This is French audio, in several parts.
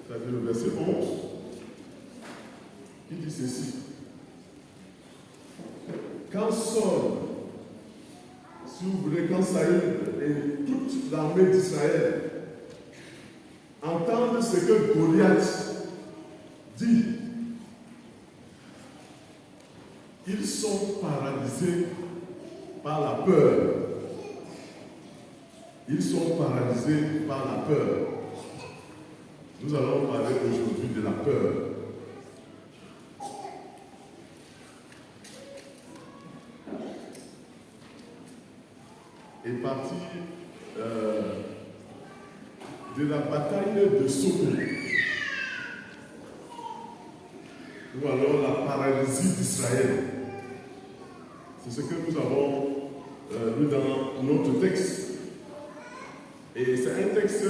c'est-à-dire le verset 11, qui dit ceci. Quand Saul, si vous voulez, quand Saül et toute l'armée d'Israël entendent ce que Goliath dit, ils sont paralysés par la peur. Ils sont paralysés par la peur. Nous allons parler aujourd'hui de la peur. Et partir de la bataille de Soko, ou alors la paralysie d'Israël. C'est ce que nous avons lu dans notre texte. Et c'est un texte,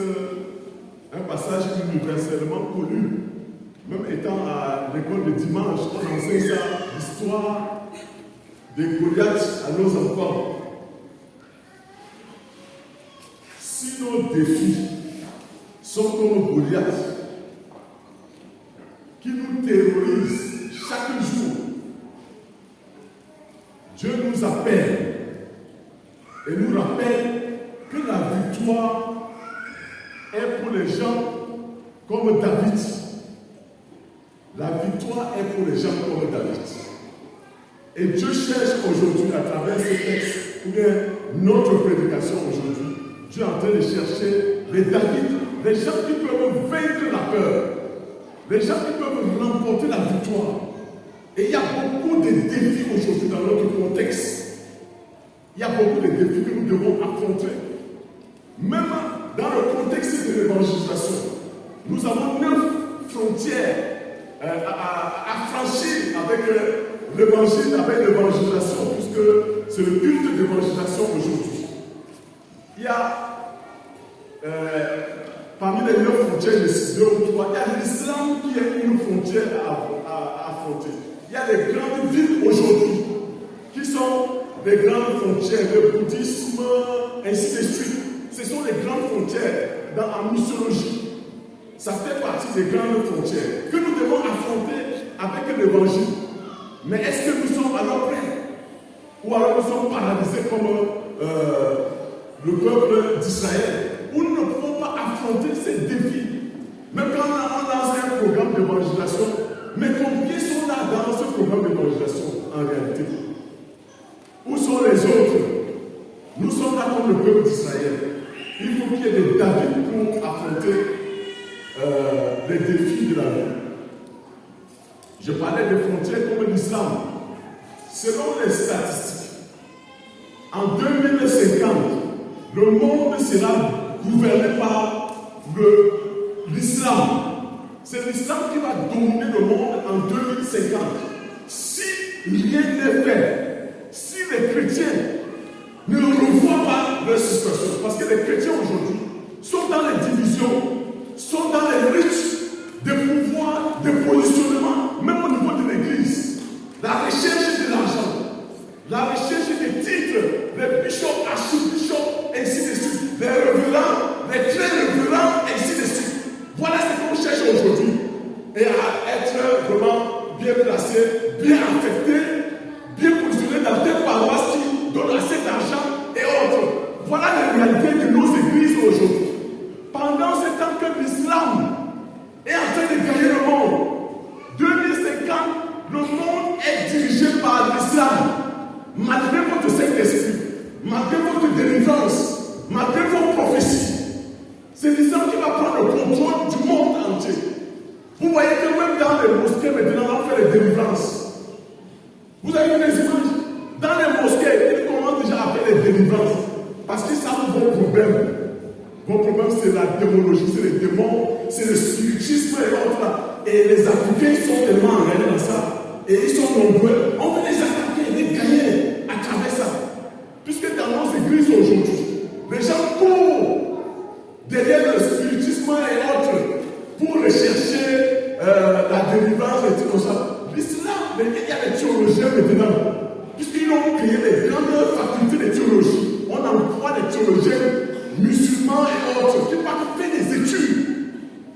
un passage universellement connu. Même étant à l'école de dimanche, on enseigne ça, l'histoire de Goliath à nos enfants. Si nos défis sont comme Goliath, qui nous terrorise chaque jour, Dieu nous appelle et nous rappelle que la victoire est pour les gens comme David. La victoire est pour les gens comme David. Et Dieu cherche aujourd'hui, à travers ce texte, ou bien notre prédication aujourd'hui, Dieu est en train de chercher les David, les gens qui peuvent vaincre la peur, les gens qui peuvent remporter la victoire. Et il y a beaucoup de défis aujourd'hui dans notre contexte. Il y a beaucoup de défis que nous devons affronter. Même dans le contexte de l'évangélisation, nous avons 9 frontières à franchir avec l'évangile, avec l'évangélisation, puisque c'est le culte d'évangélisation aujourd'hui. Il y a parmi les 9 frontières, je cite 2 ou 3, il y a l'islam qui est une frontière à affronter. Il y a les grandes villes aujourd'hui qui sont des grandes frontières, le bouddhisme, ainsi de suite. Ce sont les grandes frontières en mythologie. Ça fait partie des grandes frontières que nous devons affronter avec l'évangile. Mais est-ce que nous sommes alors prêts? Ou alors nous sommes paralysés comme le peuple d'Israël, où nous ne pouvons pas affronter ces défis? Même quand on lance un programme d'évangélisation, mais combien sont là dans ce programme d'évangélisation en réalité? Où sont les autres? Nous sommes là comme le peuple d'Israël. Il faut qu'il y ait des David pour affronter les défis de la vie. Je parlais des frontières comme l'islam. Selon les statistiques, en 2050, le monde sera gouverné par l'islam. C'est l'islam qui va dominer le monde en 2050. Si rien n'est fait, si les chrétiens ne revoient pas leur situation, parce que les chrétiens aujourd'hui sont dans les divisions, sont dans les rites de pouvoir, de positionnement, même au niveau de l'église. La recherche de l'argent, la recherche des titres, les bishops, archibishops, ainsi de suite, les révérends, les très révérends, ainsi de suite. Voilà ce qu'on cherche aujourd'hui. Et à être vraiment bien placé, bien affecté, bien positionné dans des paroisses qui donnent assez d'argent et autres. Voilà les réalités de nos églises aujourd'hui. Pendant ce temps que l'islam est en train de gagner le monde, 2050, le monde est dirigé par l'islam. Malgré votre Saint-Esprit, malgré votre délivrance, malgré vos prophéties, c'est l'islam qui va prendre le contrôle du monde entier. Vous voyez que même dans les mosquées, maintenant, on fait les délivrances. Vous avez vu les images? Dans les mosquées, ils commencent déjà à faire les délivrances. Parce qu'ils savent vos problèmes. Vos problèmes, c'est la démonologie, c'est les démons, c'est le spiritisme et l'autre. Et les Africains sont tellement enrayés dans ça. Et ils sont nombreux. On veut les attaquer, les gagner à travers ça. Puisque dans nos églises aujourd'hui, les gens courent derrière le spiritisme et autres pour rechercher la délivrance et tout ça. L'islam, il y a des théologiens maintenant. Puisqu'ils ont créé les grandes facultés de théologie. On emploie des théologiens musulmans et autres qui partent faire des études.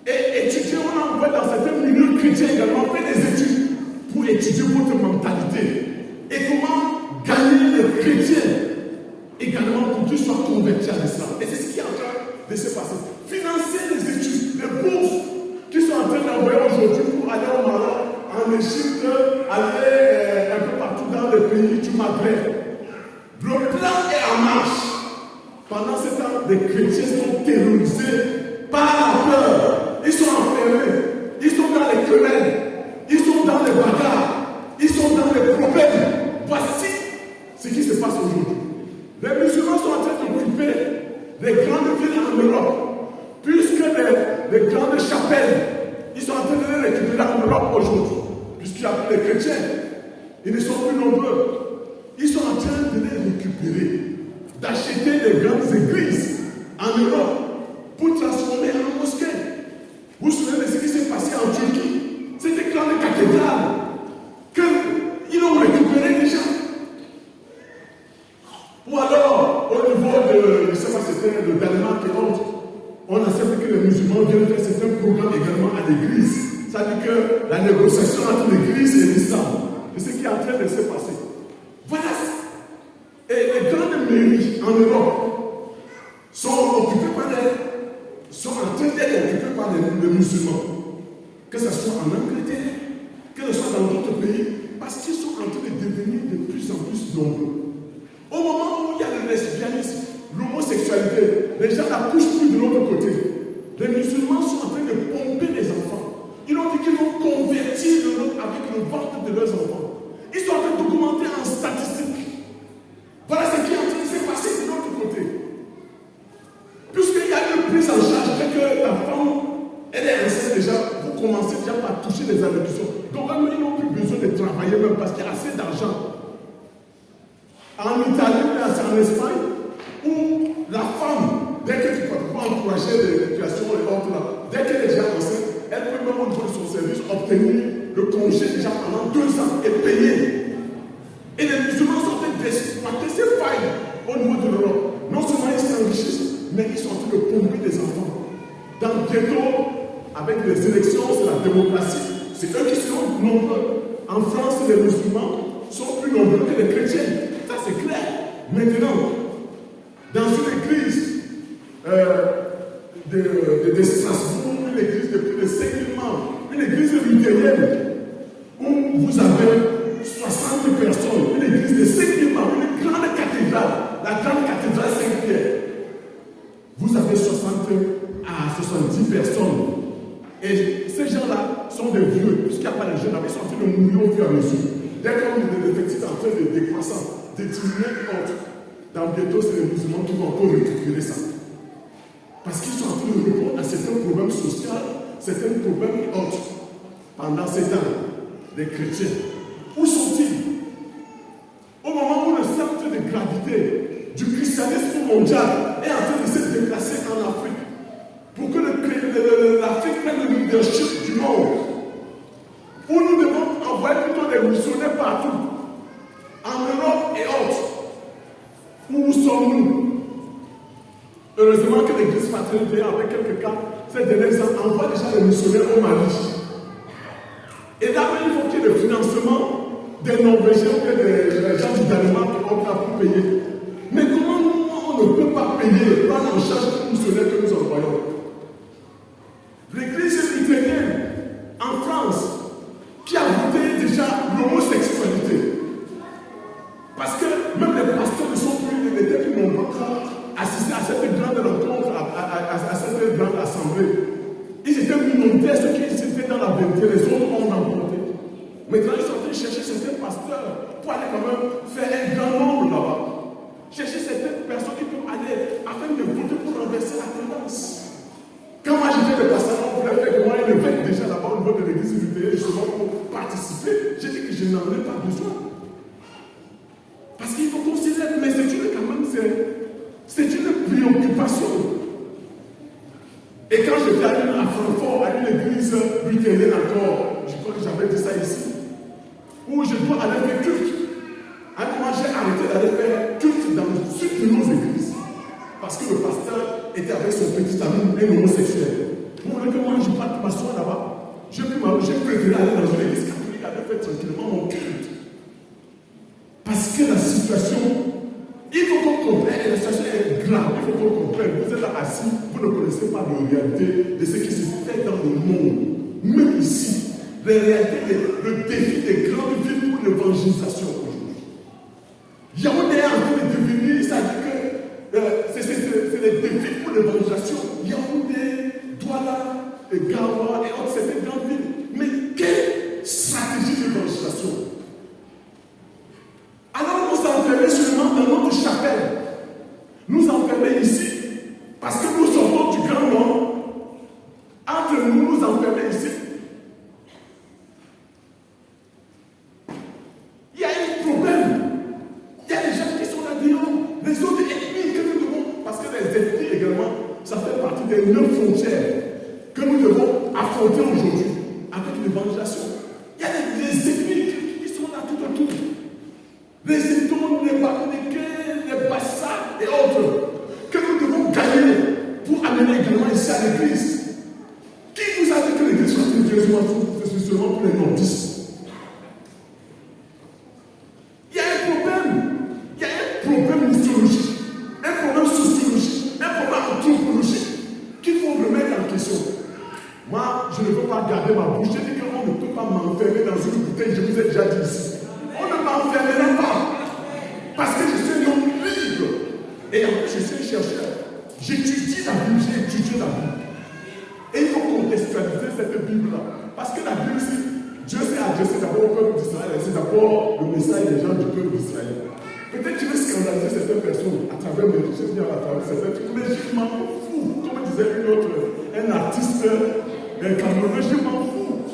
Et étudier, on envoie dans certains milieux chrétiens également, faites des études pour étudier votre mentalité et comment gagner les chrétiens également pour qu'ils soient convertis à l'islam. Et c'est ce qui est en train de se passer. Financer les études, les bourses qui sont en train d'envoyer aujourd'hui pour aller au Maroc, en Égypte, aller un peu partout dans les pays du Maghreb. Le plan est en marche. Pendant ce temps, les chrétiens sont terrorisés par la peur. Ils sont enfermés. Ils sont dans les querelles. Ils sont dans les bagarres. Ils sont dans les problèmes. Voici ce qui se passe aujourd'hui. Les musulmans sont en train d'occuper les grandes villes en Europe. Puisque les grandes chapelles, ils sont en train de les récupérer en Europe aujourd'hui. Puisqu'il y a plus les chrétiens. Ils ne sont plus nombreux. Ils sont en train de les récupérer, d'acheter des grandes églises en Europe pour transformer en mosquée. Vous vous souvenez de ce qui s'est passé en Turquie? C'était grandes cathédrales qu'ils ont récupéré déjà. Ou alors, au niveau de, je ne sais pas, c'était le Danemark et autres, on accepte que les musulmans viennent faire certains programmes également à l'église. Ça veut dire que la négociation entre l'église et l'islam, c'est ce qui est en train de se passer. Voilà. Et les grandes mairies en Europe sont occupées par sont en train d'être occupées par les musulmans. Que ce soit en Angleterre, que ce soit dans d'autres pays, parce qu'ils sont en train de devenir de plus en plus nombreux. Au moment où il y a le lesbianisme, l'homosexualité, les gens n'accouchent plus de l'autre côté. Les musulmans sont en train de pomper les enfants. Ils ont dit qu'ils vont convertir l'Europe avec le ventre de leurs enfants. Ils sont en train de documenter en statistiques. Voilà ce qui est en train de se passer de l'autre côté. Puisqu'il y a une prise en charge, dès que la femme, elle est enceinte déjà, vous commencez déjà par toucher les allocations. Donc, ils n'ont plus besoin de travailler même parce qu'il y a assez d'argent. En Italie, c'est en Espagne, où la femme, dès que tu peux encourager l'éducation et autres, dès qu'elle est déjà enceinte, elle peut même au niveau de son service obtenir le congé déjà pendant 2 ans et payer. Et les musulmans sont en train d'exploiter ces failles au niveau de l'Europe. Non seulement ils s'enrichissent, mais ils sont en train de pomper des enfants. Dans bientôt, avec les élections, c'est la démocratie. C'est eux qui seront nombreux. En France, les musulmans sont plus nombreux que les chrétiens. Ça, c'est clair. Maintenant, dans une église de Strasbourg, une église de plus de 5000 membres, une église luthérienne, où vous avez 60 personnes, une église de 5000 membres, une grande cathédrale, la grande cathédrale Saint-Pierre. Vous avez 60 à 70 personnes. Et ces gens-là sont des vieux, puisqu'il n'y a pas de jeunes, ils sont en train de mourir au fur et à mesure. Dès que l'effectif est en train de décroissant, de diminuer et autres, dans bientôt, c'est les musulmans qui vont encore récupérer ça. Parce qu'ils sont en train de répondre à certains problèmes sociaux, certains problèmes et autres. Pendant ces temps, les chrétiens, où sont-ils? Au moment où le centre de gravité du christianisme mondial est en train de se déplacer en Afrique, pour que l'Afrique prenne le leadership du monde, où nous devons envoyer plutôt des missionnaires partout, en Europe et autres. Où sommes-nous? Heureusement que l'église fraternelle, avec quelques cas, ces derniers ans, envoie déjà des missionnaires au Mali. Et là, il faut qu'il y ait le financement des Norvégiens ou des gens du Danemark qui ont pour payer. Mais comment nous, on ne peut pas payer le plan en charge des missionnaires que nous envoyons? L'église luthérienne en France, qui a voté déjà l'homosexualité. Parce que même les pasteurs ne sont plus nombreux pour assister à cette grande rencontre, à cette grande assemblée. Ils étaient minoritaires, ceux qui étaient dans la vérité, les autres ont remporté. Maintenant, ils sont en train de chercher certains pasteurs pour aller quand même faire un grand nombre là-bas. Chercher certaines personnes qui peuvent aller afin de voter pour renverser la tendance. Quand moi j'étais le pasteur, on voulait faire que moi un évêque déjà là-bas au niveau de l'église luthérienne, justement pour participer. J'ai dit que je n'en ai pas besoin. Parce qu'il faut considérer, mais c'est quand même, c'est une préoccupation. Et quand j'étais allé à Francfort, à une église luthérienne encore, je crois que j'avais dit ça ici, où je dois aller faire culte. À un moment, j'ai arrêté d'aller faire culte dans le sud de nos églises. Parce que le pasteur était avec son petit ami, un homosexuel. Vous voulez que moi je parte m'asseoir là-bas? préféré aller dans une église catholique, aller faire tranquillement mon culte. Parce que la situation, il faut qu'on comprenne, la situation est grave, il faut qu'on comprenne. Vous êtes là assis, vous ne connaissez pas la réalité de ce qui se fait dans le monde. Même ici, la réalité, le défi des grandes villes pour l'évangélisation aujourd'hui. Yaoundé est en train de devenir, ça dit que c'est les défis pour l'évangélisation. Yaoundé, Douala, Gawa et autres, c'est des grandes villes. Mais quelle stratégie d'évangélisation? Alors nous enfermer seulement dans notre chapelle. Nous enfermer ici, parce que nous sortons du grand monde. Entre nous, nous enfermer ici. Il y a un problème. Il y a des gens qui sont là dehors. Les autres ethnies que nous devons, parce que les ethnies également, ça fait partie des 9 frontières que nous devons affronter aujourd'hui avec l'évangélisation. Il y a des ethnies qui sont là tout autour. Les Étones, les Bakouniqués, les Bassa et autres, que nous devons gagner pour amener également ici à l'église. Qui vous a dit que l'église soit une église seulement pour les nordistes? Il y a un problème mythologique, un problème sociologique, un problème anthropologique qu'il faut remettre en question. Moi, je ne veux pas garder ma bouche. J'ai dit qu'on ne peut pas m'enfermer dans une bouteille, je vous ai déjà dit ici. On ne m'enfermera pas. Parce que je suis un homme libre. Et en plus, je suis un chercheur. J'étudie la Bible, j'ai étudié la Bible. Et il faut contextualiser cette Bible-là. Parce que la Bible, Dieu s'est adressé d'abord au peuple d'Israël. C'est d'abord le message des gens du peuple d'Israël. Peut-être que je vais scandaliser certaines personnes à travers mes recherches, à travers certaines trucs, mais je m'en fous. Comme disait un artiste camerounais, je m'en fous.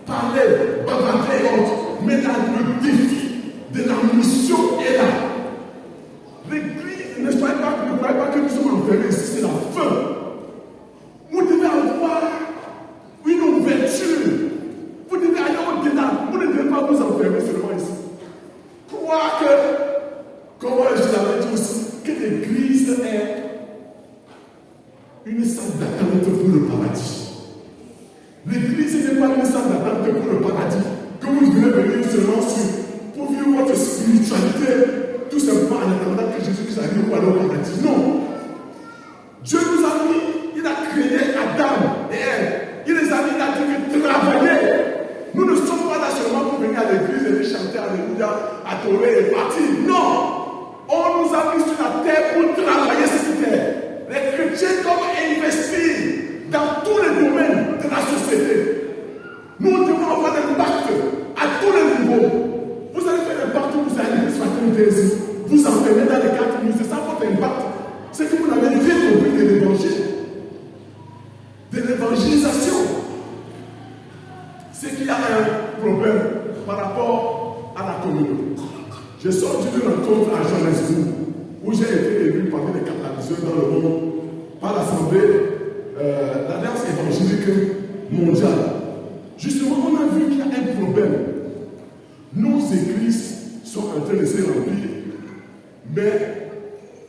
Parler, bavarder et autres. Mais là, le défi de la mission est là. L'église, ne croyez pas que nous sommes enfermés ici, c'est la fin. Vous devez avoir une ouverture. Vous devez aller au-delà. Vous ne devez pas vous enfermer seulement ici. Croire que, comme je l'avais dit aussi, que l'église est une salle d'attente pour le paradis. L'église n'est pas une salle d'attente pour le paradis. Que vous devez venir seulement pour vivre votre spiritualité, tout simplement en attendant que Jésus arrive pour aller au paradis. Non. Dieu nous a mis, il a créé Adam et Ève. Il les a mis, il a dit que travailler. Nous ne sommes pas là seulement pour venir à l'église et chanter Alléluia, adorer et partir. Non. On nous a mis sur la terre pour travailler cette terre. Les chrétiens doivent investir dans tous les domaines de la société. Nous devons avoir un impact à tous les niveaux. Vous allez faire un impact où vous allez faire vous enfermez dans les 4 minutes, c'est ça votre impact. C'est que vous n'avez rien compris de l'évangile, de l'évangélisation. C'est qu'il y a un problème par rapport à la communauté. J'ai sorti d'une rencontre à Johannesburg où j'ai été élu parmi les catalyseurs dans le monde par l'Assemblée, l'Alliance évangélique mondiale. Justement, on a vu qu'il y a un problème. Nos églises sont en train de se remplir, mais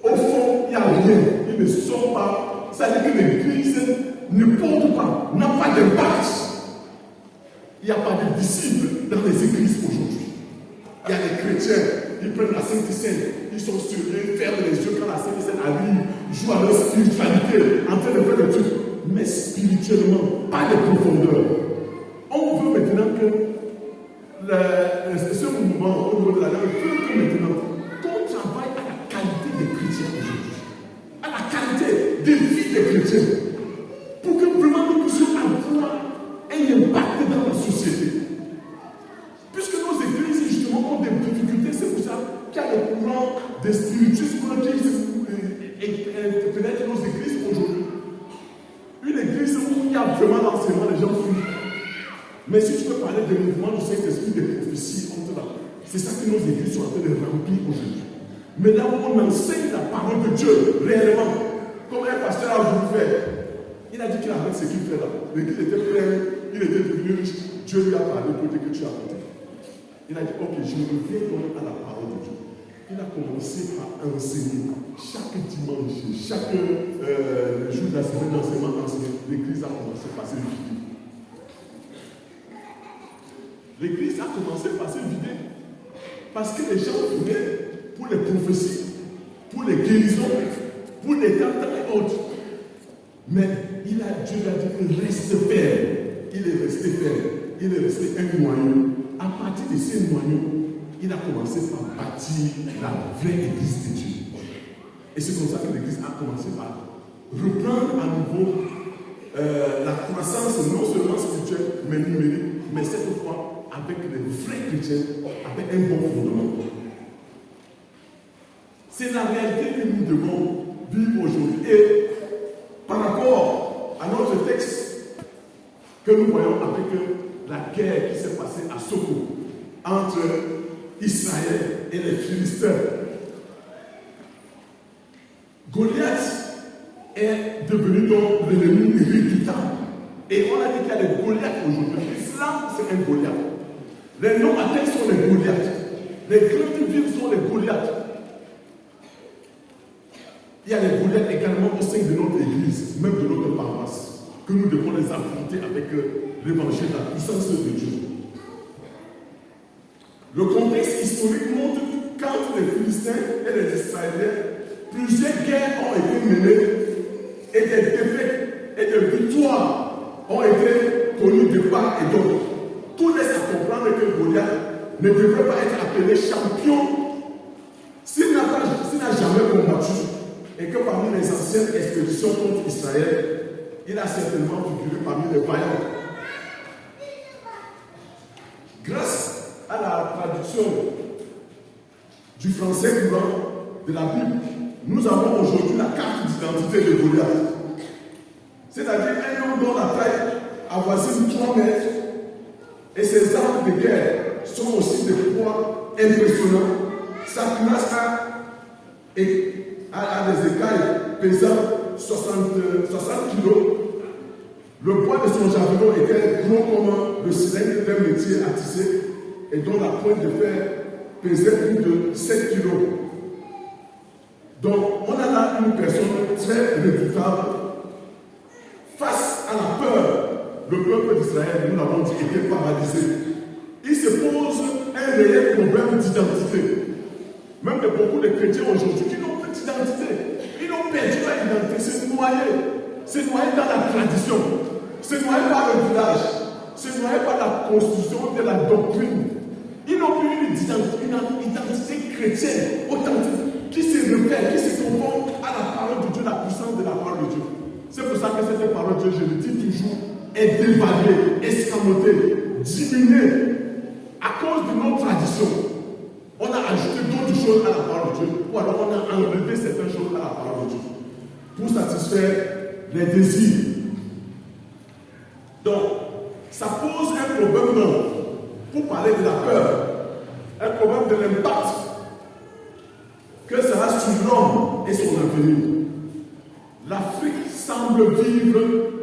au fond, il n'y a rien. Ils ne sont pas. Ça veut dire que l'église ne porte pas, n'a pas d'impact. Il n'y a pas de disciples dans les églises aujourd'hui. Il y a des chrétiens, ils prennent la Sainte Seine, ils sont sérieux, ferment les yeux quand la Sainte Seine arrive, jouent à leur spiritualité, en train de faire le truc. Mais spirituellement, pas de profondeur. On veut maintenant que ce mouvement au niveau de la langue veut que maintenant qu'on travaille à la qualité des chrétiens aujourd'hui, à la qualité des vies des chrétiens, pour que vraiment nous puissions avoir un impact dans la société. Puisque nos églises justement ont des difficultés, c'est pour ça qu'il y a des courants des spiritistes qui pénètrent nos églises aujourd'hui. Une église où il y a vraiment l'enseignement, les gens fuient. Mais si tu peux parler des mouvements du Saint-Esprit, des prophéties, c'est ça que nos églises sont en train de remplir aujourd'hui. Mais là où on enseigne la parole de Dieu, réellement, comme un pasteur a voulu faire, il a dit qu'il arrête ce qu'il fait là. L'église était pleine, il était devenu riche, Dieu lui a parlé pour dire que tu as arrêté. Il a dit, ok, je me reviens donc à la parole de Dieu. Il a commencé à enseigner chaque dimanche, chaque jour de la semaine d'enseignement enseigné. commencé par se vider. L'église a commencé par se vider. Parce que les gens venaient pour les prophéties, pour les guérisons, pour les tatans et autres. Mais Dieu a dit reste ferme. Il est resté ferme. Il est resté un noyau. À partir de ces noyaux, il a commencé par bâtir la vraie église de Dieu. Et c'est comme ça que l'église a commencé par reprendre à nouveau la croissance non seulement spirituelle, mais numérique, mais cette fois avec les vrais chrétiens, avec un bon fondement. C'est la réalité que nous devons vivre aujourd'hui. Et par rapport à notre texte que nous voyons avec la guerre qui s'est passée à Soko entre Israël et les Philistins, Goliath est devenu donc l'ennemi irréductible. Et on a dit qu'il y a des Goliaths aujourd'hui. L'islam, c'est un Goliath. Les noms à terre sont les Goliaths. Les grandes villes sont les Goliaths. Il y a les Goliaths également au sein de notre église, même de notre paroisse, que nous devons les affronter avec l'évangile, la puissance de Dieu. Le contexte historique montre qu'entre les Philistins et les Israéliens, plusieurs guerres ont été menées et des défaites et des victoires ont été connues de part et d'autre. Tout laisse à comprendre que Goliath ne devrait pas être appelé champion s'il n'a jamais combattu et que parmi les anciennes expéditions contre Israël, il a certainement figuré parmi les vaillants. Grâce à la traduction du français courant de la Bible, nous avons aujourd'hui la carte d'identité de Goliath. C'est-à-dire un homme dont la taille avoisine 3 mètres et ses armes de guerre sont aussi de poids impressionnants. Sa cuirasse a des écailles pesant 60 kg. Le poids de son javelot était gros comme le cylindre d'un métier à tisser et dont la pointe de fer pesait plus de 7 kg. Donc, on a là une personne très redoutable face à la peur. Le peuple d'Israël, nous l'avons dit, était paralysé. Il se pose un réel problème d'identité. Même de beaucoup de chrétiens aujourd'hui qui n'ont plus d'identité. Ils ont perdu leur identité, c'est noyé dans la tradition, c'est noyé par le village, c'est noyé par la constitution de la doctrine. Ils n'ont plus une identité chrétienne authentique qui se réfère, qui se conforme à la parole de Dieu, la puissance de la parole de Dieu. C'est pour ça que cette parole de Dieu, je le dis toujours, est dévaluée, escamotée, diminuée à cause de nos traditions. On a ajouté d'autres choses à la parole de Dieu, ou alors on a enlevé certaines choses à la parole de Dieu pour satisfaire les désirs. Donc, ça pose un problème pour parler de la peur, un problème de l'impact que ça a sur l'homme et son avenir. L'Afrique semble vivre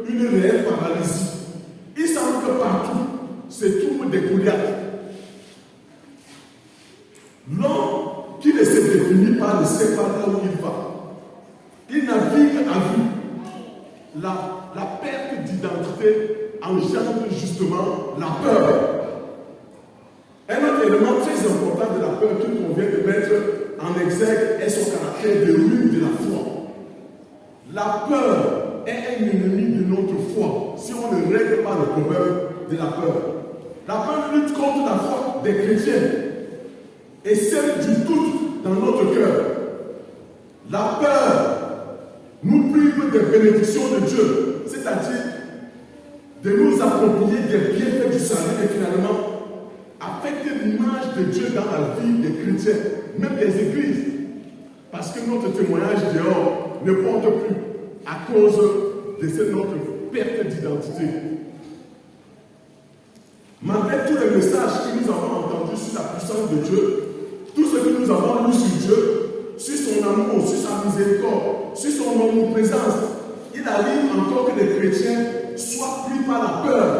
une réelle paralysie. Il semble que partout se trouvent des Goliaths. L'homme qui ne se définit pas ne sait pas là où il va. Il navigue à vue. La perte d'identité engendre justement la peur. Un autre élément très important de la peur qu'il convient de mettre en exergue est son caractère de ruine de la foi. La peur est un ennemi de notre foi si on ne règle pas le problème de la peur. La peur lutte contre la foi des chrétiens et celle du doute dans notre cœur. La peur nous prive des bénédictions de Dieu, c'est-à-dire de nous approprier des bienfaits du salut et finalement affecter l'image de Dieu dans la vie des chrétiens, même des églises. Parce que notre témoignage dehors ne porte plus à cause de notre perte d'identité. Malgré tous les messages que nous avons entendus sur la puissance de Dieu, tout ce que nous avons lu sur Dieu, sur son amour, sur sa miséricorde, sur son omniprésence, il arrive encore que les chrétiens soient pris par la peur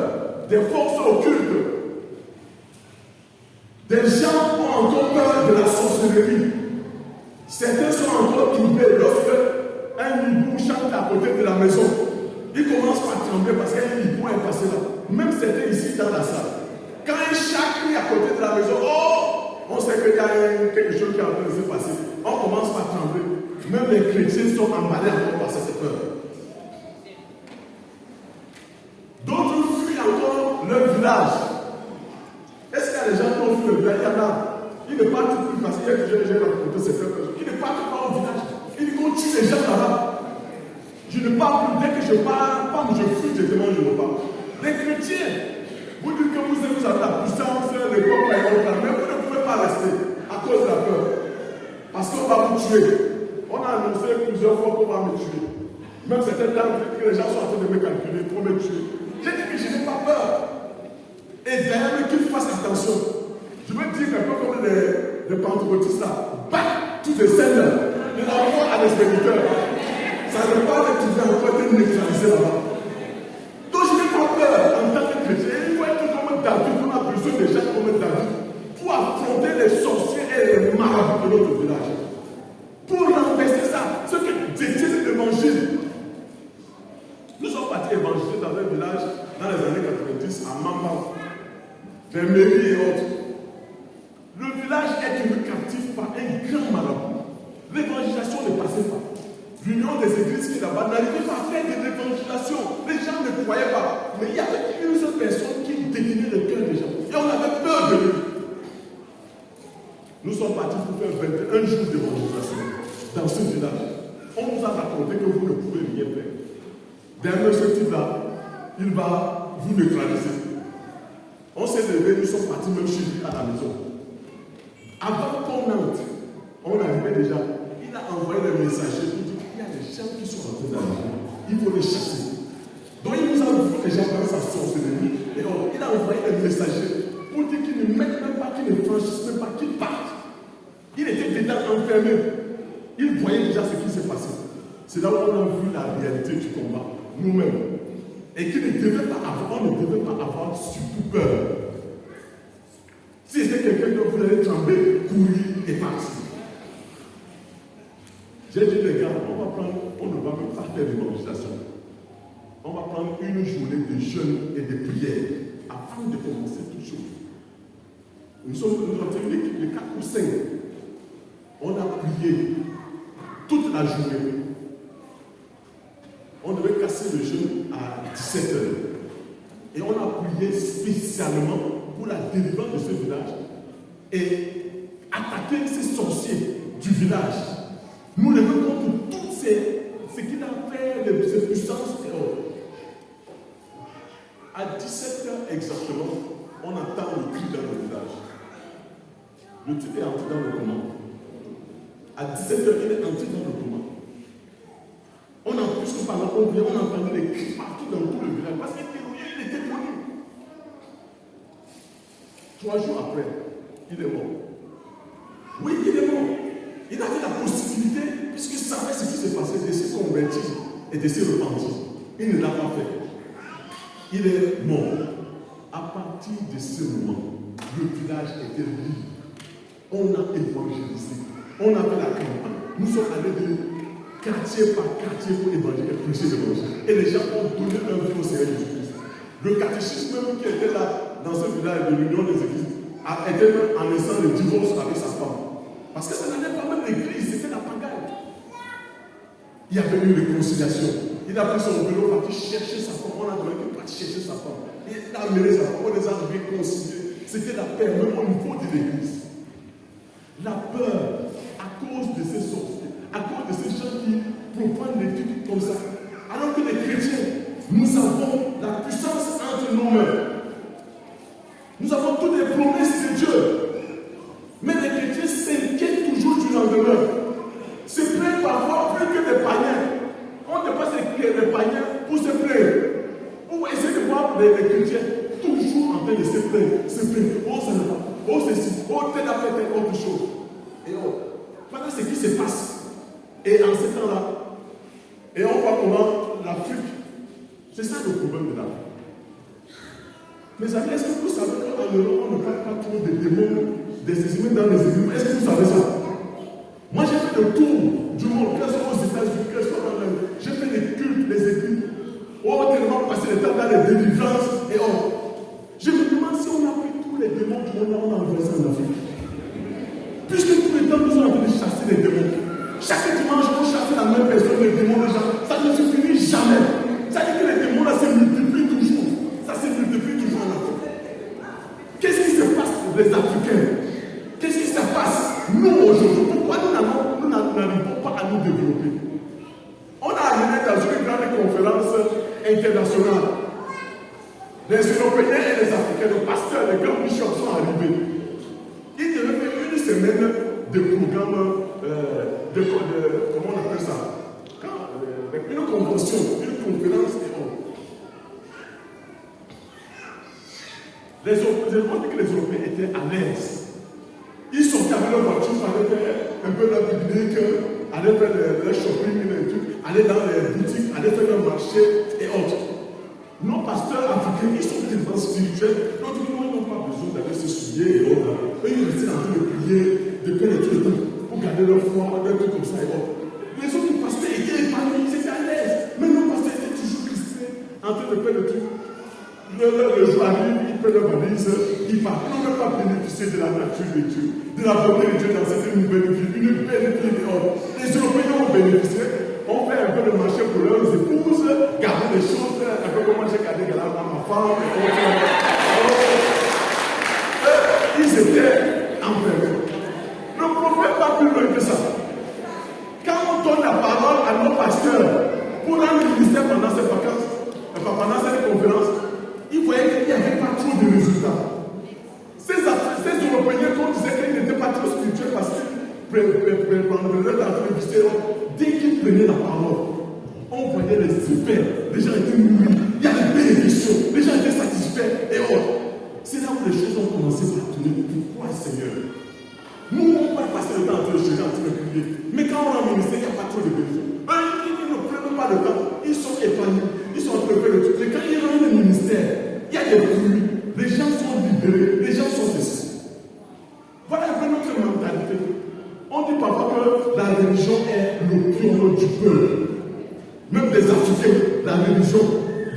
des forces occultes. Des gens ont encore peur de la sorcellerie. Certains sont encore troublés lorsque un hibou chante à côté de la maison. Ils commencent par trembler parce qu'il y a même certains ici dans la salle, quand un chat crie à côté de la maison, oh, on sait qu'il y a quelque chose qui est en train de se passer. On commence par trembler. Même les chrétiens sont emballés encore par cette peur. D'autres fuient encore leur village. Est-ce qu'il y a des gens qui ont fui le village? Il y en a. Ils ne partent plus parce qu'il y a que j'ai raconté certaines personnes. Ils ne partent pas au village. Ils continuent les gens là-bas. Je ne parle plus. Dès que je parle, je fuis, je demande, je ne parle. Les chrétiens, vous dites que vous avez la puissance, les peuples et autres, mais vous ne pouvez pas rester à cause de la peur. Parce qu'on va vous tuer. On a annoncé plusieurs fois qu'on va me tuer. Même certaines dames disent que les gens sont en train de me calculer pour me tuer. J'ai dit que je n'ai pas peur. Et d'ailleurs, qu'ils fassent attention. Je veux dire un peu comme les pentecôtistes là. Bat tous les scènes. Ils envoient à l'expéditeur. Ça ne veut pas dire que tu vas encore être neutralisé là-bas. Donc je n'ai pas peur en tant que chrétien. Il faut être comme David. On a besoin de gens comme David pour affronter les sorciers et les marabouts de notre village. Pour renverser ça, ce que détient l'évangile. Nous sommes partis évangéliser dans un village dans les années 90 à Mamba, vers Méry et autres. Le village est tenu captif par un grand marabout. L'évangélisation ne passait pas. L'union des églises qui est là-bas n'arrivait pas à faire de l'évangélisation. Les gens ne croyaient pas. Mais il y avait une seule personne qui détenait le cœur des gens. Et on avait peur de lui. Nous sommes partis pour faire 21 jours d'évangélisation dans ce village. On nous a raconté que vous ne pouvez rien faire. Derrière ce type-là, il va vous neutraliser. On s'est levé, nous sommes partis même chez lui à la maison. Avant qu'on entre, on arrivait déjà. Il a envoyé les messagers pour dire qu'il y a des gens qui sont en train d'arriver. Il faut les chasser. Donc il nous a vu les gens dans sa sorcellerie. Et il a envoyé les messagers pour dire qu'ils ne mettent même pas, qu'ils ne franchissent même pas, qu'ils partent. Il était déjà enfermé. Il voyait déjà ce qui s'est passé. C'est là où on a vu la réalité du combat, nous-mêmes. Et qu'il ne devait pas avoir, on ne devait pas avoir surtout peur. Si c'était quelqu'un que vous allez trembler, courir et partir. J'ai dit, les gars, on ne va même pas faire d'évangélisation. On va prendre une journée de jeûne et de prière avant de commencer toute chose. Nous avons fait une équipe de 4 ou 5. On a prié toute la journée. On devait casser le jeûne à 17h. Et on a prié spécialement pour la délivrance de ce village et attaquer ces sorciers du village. Nous levons contre toutes ce qu'il a fait, ces puissances et autres. À 17h exactement, on entend le cri dans le village. Le type est entré dans le coma. À 17h, il est entré dans le coma. On a plus que pendant qu'on vient, on a entendu des cris partout dans tout le village parce qu'il était rouillé, il était connu. 3 jours après, il est mort. Oui, il est mort. Il avait la possibilité, puisqu'il savait ce qui s'est passé, de se convertir et de se repentir. Il ne l'a pas fait. Il est mort. À partir de ce moment, le village était libre. On a évangélisé. On a fait la campagne. Nous sommes allés de quartier par quartier pour évangéliser, prêcher l'évangile. Et les gens ont donné leur vie au Seigneur Jésus-Christ. Le catéchisme même qui était là, dans ce village de l'Union des Églises, a été en laissant le divorce avec sa femme. Parce que ça n'allait pas même l'église, c'était la pagaille. Il y avait une réconciliation. Il a pris son vélo, parti chercher sa femme. On a demandé qu'il parte chercher sa femme. Il a amené sa femme, on les a réconciliés. C'était la paix, même au niveau de l'église. La peur, à cause de ces sorciers, à cause de ces gens qui profanent les trucs comme ça. Alors que les chrétiens, nous avons la puissance entre nos mains. Nous avons toutes les promesses de Dieu. Mais les chrétiens s'inquiètent toujours du lendemain. Se plaignent parfois plus que les païens. On ne passe que les païens pour se plaindre. Pour essayer de voir les chrétiens toujours en train de se plaindre. Oh, ça ne va pas. Oh, ceci. Oh, tel a fait telle autre chose. Et oh, voilà ce qui se passe. Et en ce temps-là, et on voit comment l'Afrique, c'est ça le problème de l'Afrique. Mes amis, est-ce que vous savez qu'en Europe, on ne parle pas trop des démons, des esprits dans les églises? Est-ce que vous savez ça? Moi, j'ai fait le tour du monde, que ce soit aux États-Unis, que ce soit dans le... J'ai fait les cultes, les églises. Oh, tellement passé le temps dans les délivrances. Et oh, international. Les Européens et les Africains, les pasteurs, les grands bishops sont arrivés. Ils devaient faire une semaine de programme, comment on appelle ça? Une convention, une conférence et autres. Les Européens étaient à l'aise. Ils sont avec leur voiture, allaient faire un peu leur pique-nique, allaient faire leur shopping, aller dans les boutiques, aller faire leur marché et autres. Nos pasteurs africains, ils sont tellement spirituels, donc ils n'ont pas besoin d'aller se souiller et autres. Eux, ils restent en train de prier, de faire des trucs pour garder leur foi, des trucs comme ça et autres. Les autres pasteurs étaient épanouis, ils étaient à l'aise. Mais nos pasteurs étaient toujours crispés, en train de faire des trucs. Le jour arrive, ils prennent leur valise, ils partent. Ils n'ont pas bénéficié de la nature de Dieu, de la beauté de Dieu dans cette nouvelle vie, une belle vie. Les Européens ont bénéficié, ont fait un peu de marché pour leurs épouses, garder des choses, un peu comme moi j'ai gardé dans ma femme. Ils étaient enfermés. Le prophète va plus loin que ça. Quand on donne la parole à nos pasteurs pour rendre le ministère pendant ces vacances, pendant cette conférence, ils voyaient qu'il n'y avait pas trop de résultats. Ces Européens, qu'on disait qu'ils n'étaient pas trop spirituels parce qu'ils prenaient dans le ministère, dès qu'ils prenaient la parole, on voyait les effets. Les gens étaient nourris, il y a des bénédictions, les gens étaient satisfaits et autres. C'est là où les choses ont commencé à tourner. Pourquoi, Seigneur? Nous, on peut passer le temps entre les choses, en train de prier. Mais quand on est au ministère, il n'y a pas trop de bénédictions. Ils ne prennent pas le temps, ils sont épanouis, ils sont en train de faire le truc. Mais quand ils rentrent au ministère, il y a des fruits, les gens sont libérés, les gens sont ceci. Voilà un peu notre mentalité. On dit parfois que la religion est l'opium du peuple. Même des Africains, la religion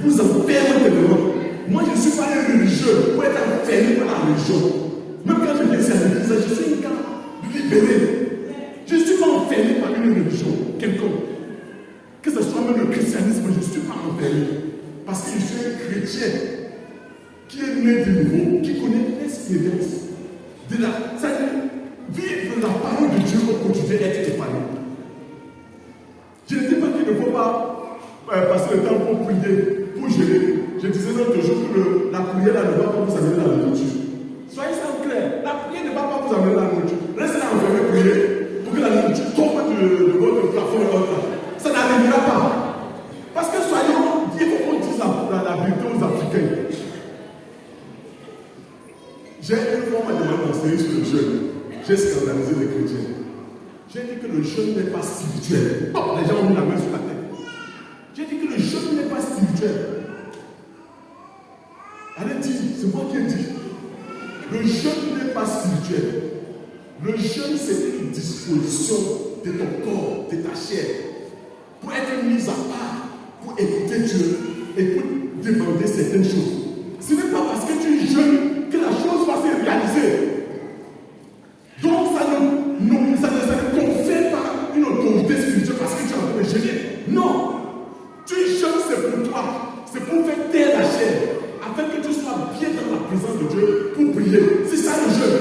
vous enferme tellement. Moi, je ne suis pas un religieux pour être enfermé par la religion. Même quand je viens ici à l'église, je suis un gars libéré. Je ne suis pas enfermé par une religion quelconque. Que ce soit même le christianisme, je ne suis pas enfermé. Parce que je suis un chrétien qui est né de nouveau, qui connaît l'expérience de la. C'est-à-dire, vivre la parole de Dieu au quotidien, être épanoui. Je ne dis pas qu'il ne faut pas passer le temps pour prier, pour gérer. Je disais l'autre jour que la prière ne va pas vous amener la nourriture. Soyez ça clair, la prière ne va pas vous amener la nourriture. Restez là enfermé prier pour que la nourriture tombe de votre plafond et autres. Ça n'arrivera pas. Parce que soyons, il faut qu'on dise la vérité aux Africains. J'ai une fois demandé d'enseigner sur le jeûne. J'ai scandalisé les chrétiens. J'ai dit que le jeûne n'est pas spirituel. Oh, les gens ont mis la main sur la tête. J'ai dit que le jeûne n'est pas spirituel. Allez dire, c'est moi qui ai dit. Le jeûne n'est pas spirituel. Le jeûne, c'est une disposition de ton corps, de ta chair, pour être mise à part, pour écouter Dieu et pour demander certaines choses. Ce n'est pas parce que tu jeûnes que la chose va se réaliser. Donc ça ne confère pas une autorité spirituelle parce que tu es en train de jeûner. Non. Tu jeûnes, c'est pour toi. C'est pour faire taire la chair. Afin que tu sois bien dans la présence de Dieu pour prier. C'est ça le jeûne.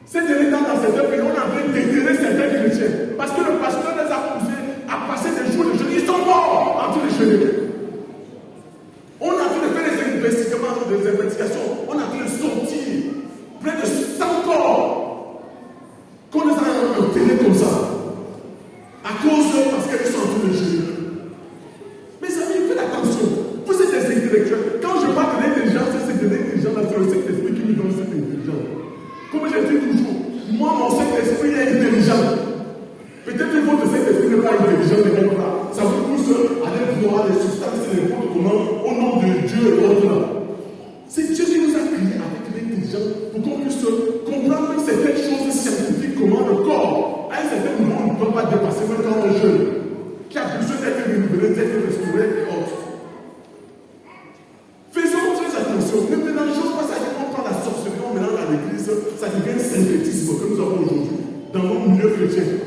Ces derniers temps, dans certains pays, on est en train d'éclairer certains chrétiens. Parce que le pasteur les a poussés à passer des jours de jeûne. Ils sont morts en train de jeûner. On est en train de faire des investigations. On est en train de sortir près de 100 corps qu'on les a enterrés comme ça. À cause parce qu'ils sont en train de jeûner. Mes amis, faites attention. Vous êtes des intellectuels. Quand je parle de l'intelligence, c'est de l'intelligence, c'est le Saint-Esprit qui nous donne cette intelligence. Comme je dis toujours, moi, mon Saint-Esprit est intelligent. Peut-être que votre Saint-Esprit n'est pas intelligent, mais même pas. Ça vous pousse à aller voir les substances et les points communs au nom de Dieu et autres. C'est Dieu qui nous a créés avec l'intelligence pour qu'on puisse comprendre certaines choses scientifiques, comment le corps, à un certain moment, on ne peut pas dépasser même quand on est jeune, qui a besoin d'être renouvelé, d'être restauré et autres. Faisons très attention. Ne mélangeons pas ça. On prend la sorcellerie, on mélange à l'église, ça devient un syncrétisme que nous avons aujourd'hui dans nos milieux chrétiens.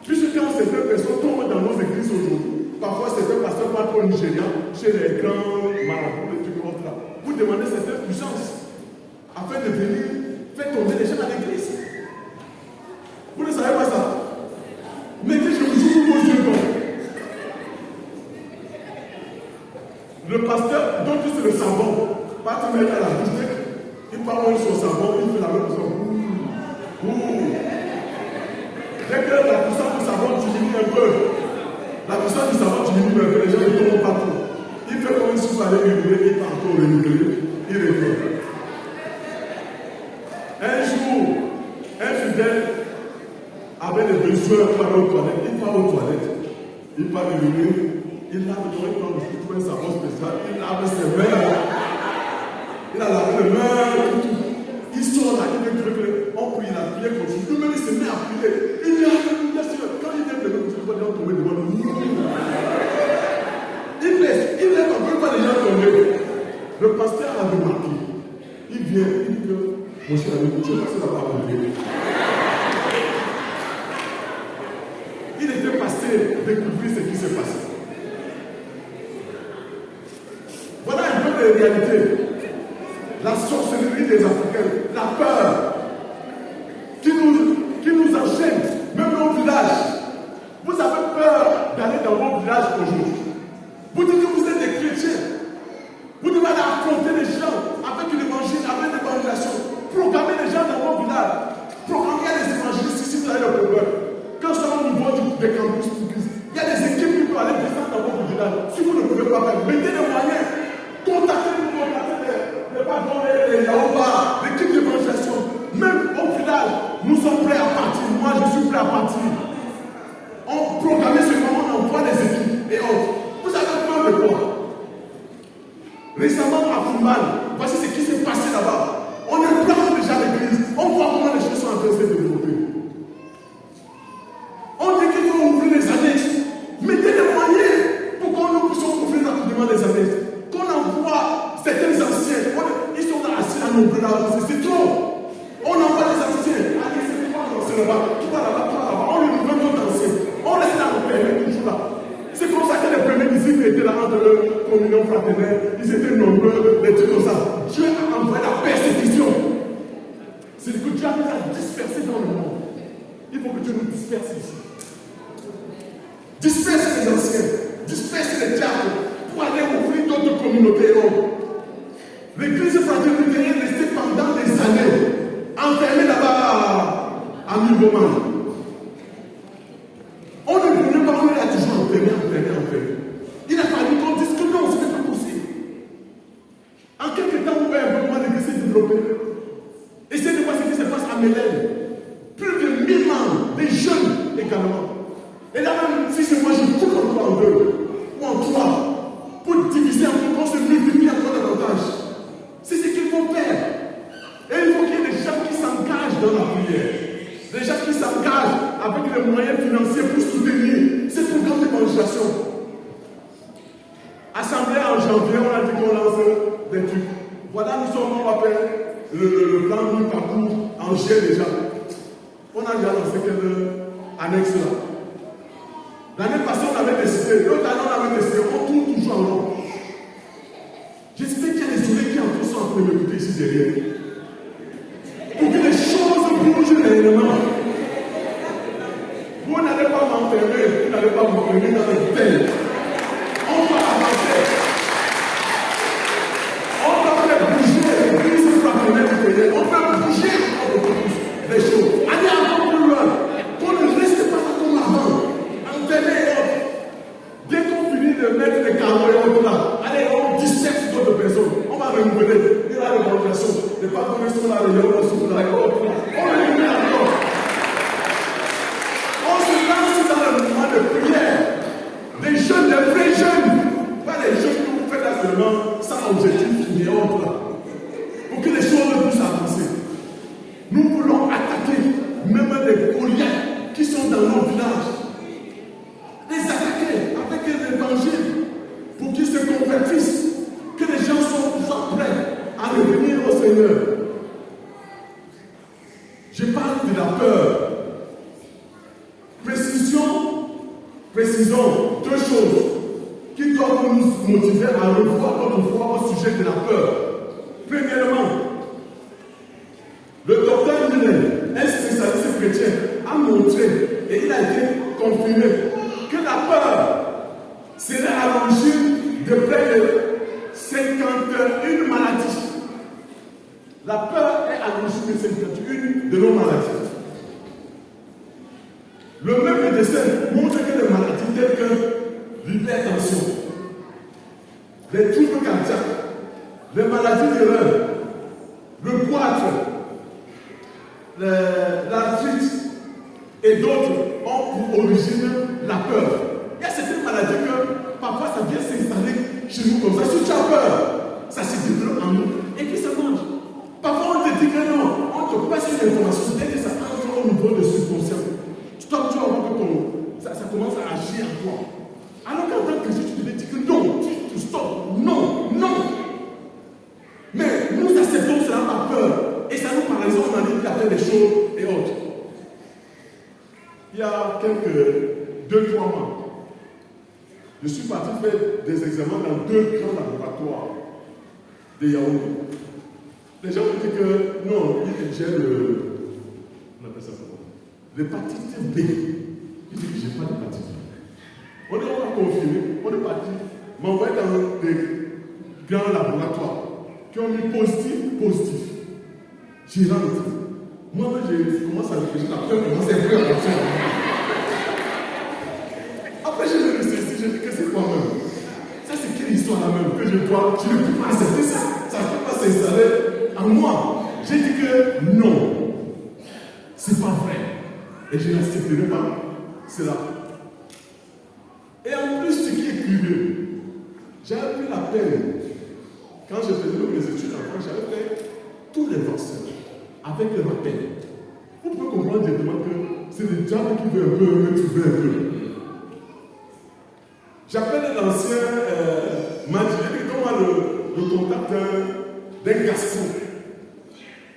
Puisque quand certaines personnes tombent dans nos églises aujourd'hui, parfois certains pasteurs partent au Nigeria, chez les grands marabouts, les trucs autres là, pour demander certaines puissances, afin de venir faire tomber les gens à l'église. Vous ne savez pas ça. Mais que je vous ouvre vos yeux donc. Le pasteur donne juste le savon. Pas te mettre à la bouche. Il part prendre son savon, il fait la même chose. Dès que la puissance du savon diminue un peu, la puissance du savon diminue un peu, les gens ne tombent pas trop. Il fait comme s'il fallait réguler, il part encore réguler, il revient. Un jour, un fidèle avait des besoins pour aller aux toilettes. Il part aux toilettes. Il part réguler. Il lave le toilette, il trouve un savon spécial, il lave ses mains. Il a lavé les mains, tout. Il sort là, il vient de on prie, la prière continue. Lui-même, il se met à prier. Il vient, quand il vient de l'autre, il va tomber devant nous. Il laisse un peu pas les gens tomber. Le pasteur a remarqué. Il vient, il dit que, mon cher ami, tu vois, ça va pas tomber. Il était passé découvrir ce qui s'est passé. Voilà un peu de réalité. La sorcellerie des Africains, la peur qui nous enchaîne, même dans nos villages. Vous avez peur d'aller dans vos villages aujourd'hui. Vous dites que vous êtes des chrétiens. Vous devez aller affronter les gens avec l'évangile, avec l'évangélisation. Programmer les gens dans vos villages. Programmer les évangélistes si vous avez le problème. Quand nous sommes au niveau des campus, il y a des équipes qui peuvent aller descendre dans votre village. Si vous ne pouvez pas faire, mettez les moyens. Contactez-nous, les patrons, les Yaouba, l'équipe d'évangélisation. Même au village, nous sommes prêts à partir. Moi, je suis prêt à partir. On programme ce moment, on envoie des équipes et autres. Vous avez peur de quoi? Récemment, à Fumban, voici ce qui s'est passé là-bas. On implante déjà l'église. On voit comment les choses sont en train de se développer. On dit qu'il faut ouvrir les annexes. Mettez les moyens pour que nous puissions ouvrir rapidement les annexes. Qu'on envoie certains anciens. Ils sont là assis à nos bras. C'est trop. On envoie les anciens. Allez, c'est quoi l'ancien là-bas? Tout va là-bas, tout va là-bas. On lui ouvre d'autres anciens. On laisse là nos pères toujours là. C'est comme ça que les premiers disciples étaient là entre eux, communion fraternelle. Ils étaient nombreux, des trucs comme ça. Dieu a envoyé la persécution. C'est que Dieu a nous a dispersés dans le monde. Il faut que Dieu nous disperse ici. Disperse les anciens, disperse les diacres pour aller ouvrir d'autres communautés. L'église fraternelle est restée pendant des années enfermée là-bas à Miboman. On ne voulait pas, on l'a toujours enfermé. Il a fallu qu'on dise que non, ce n'est pas possible. En quelques temps, vous voyez un peu comment l'église s'est développée. Essayez de voir ce qui se passe à Mélène. Plus de 1000 membres, des jeunes également. Et là même, si c'est moi, je coupe encore en deux ou en trois pour diviser encore, pour se multiplier encore davantage. C'est ce qu'il faut faire. Et il faut qu'il y ait des gens qui s'engagent dans la prière. Des gens qui s'engagent avec les moyens financiers pour soutenir ces programmes d'évangélisation. Assemblée en janvier, on a dit qu'on lance des trucs. Voilà, nous sommes, on va faire le plan du parcours en juillet déjà. On a déjà lancé quelques annexes là. L'année passée, on avait décidé, l'autre année, on avait décidé, on tourne toujours en rond. J'espère qu'il y a des oreilles qui en sont en train de m'écouter ici derrière. Pour que les choses bougent réellement. Vous n'allez pas m'enfermer, vous n'allez pas m'enfermer dans les telles. On va avancer. On va faire bouger l'église fraternelle du pays. On va bouger encore plus les choses. Allez encore plus loin. Qu'on ne reste pas comme avant. Dès qu'on finit de mettre les carreaux et autres là, allez, on disperse d'autres personnes. On va renouveler. Il y a l'évaluation. Les patrons sont là, les gens sont là, et autres là. On renouvelle encore. On se lance dans le mouvement de prière. Des jeunes, des vrais jeunes. Pas les jeunes que vous faites là seulement sans objectif et autres là. Pour que les choses puissent avancer. Nous voulons attaquer même les Goliaths qui sont dans nos villages. Les attaquer avec l'évangile pour qu'ils se convertissent, que les gens soient prêts à revenir au Seigneur. Je parle de la peur. Précisons deux choses qui doivent nous motiver à revoir notre foi au sujet de la peur. Premièrement, le docteur Miller, un spécialiste chrétien, a montré et il a été confirmé que la peur serait à l'origine de près de c'est une de nos maladies. Le même médecin montre que les maladies telles que l'hypertension, les troubles cardiaques, les maladies de rein, le goitre, l'arthrite et d'autres ont pour origine la peur. Il y a certaines maladies que parfois ça vient s'installer chez nous comme ça. Si tu as peur, ça se développe en nous et puis ça mange. Parfois on te dit que non, on te passe une information dès que ça entre au niveau de subconscient. Tu vas voir que ça commence à agir en toi. Alors qu'en tant que Jésus, tu devais dire que non, tu stop, non, non. Mais nous acceptons cela par peur. Et ça nous paralyse, on a dit à faire des choses et autres. Il y a quelques 2-3 mois, je suis parti faire des examens dans 2 grands laboratoires de Yaoundé. Les gens me disent que non, j'ai on appelle ça comment? L'hépatite B. Je dis que je n'ai pas d'hépatite B. On va confirmer, on est parti m'envoyer dans des grands laboratoires qui ont mis positif. J'y rentre. Moi, je commence à réfléchir, la peur commence à faire attention. Après, je me réfléchis, je dis que c'est quoi même? Ça, c'est quelle histoire là même que je ne peux pas accepter ça. Ça ne peut pas s'installer en moi. J'ai dit que non, c'est pas vrai. Et je n'accepterai pas cela. Et en plus, ce qui est curieux, j'avais pris la peine, quand je faisais mes études en France, j'avais fait tous les vaccins avec le rappel. Vous pouvez comprendre directement que c'est le diable qui veut un peu me trouver un peu. J'appelle l'ancien Madi, il me donne le contact d'un gastro.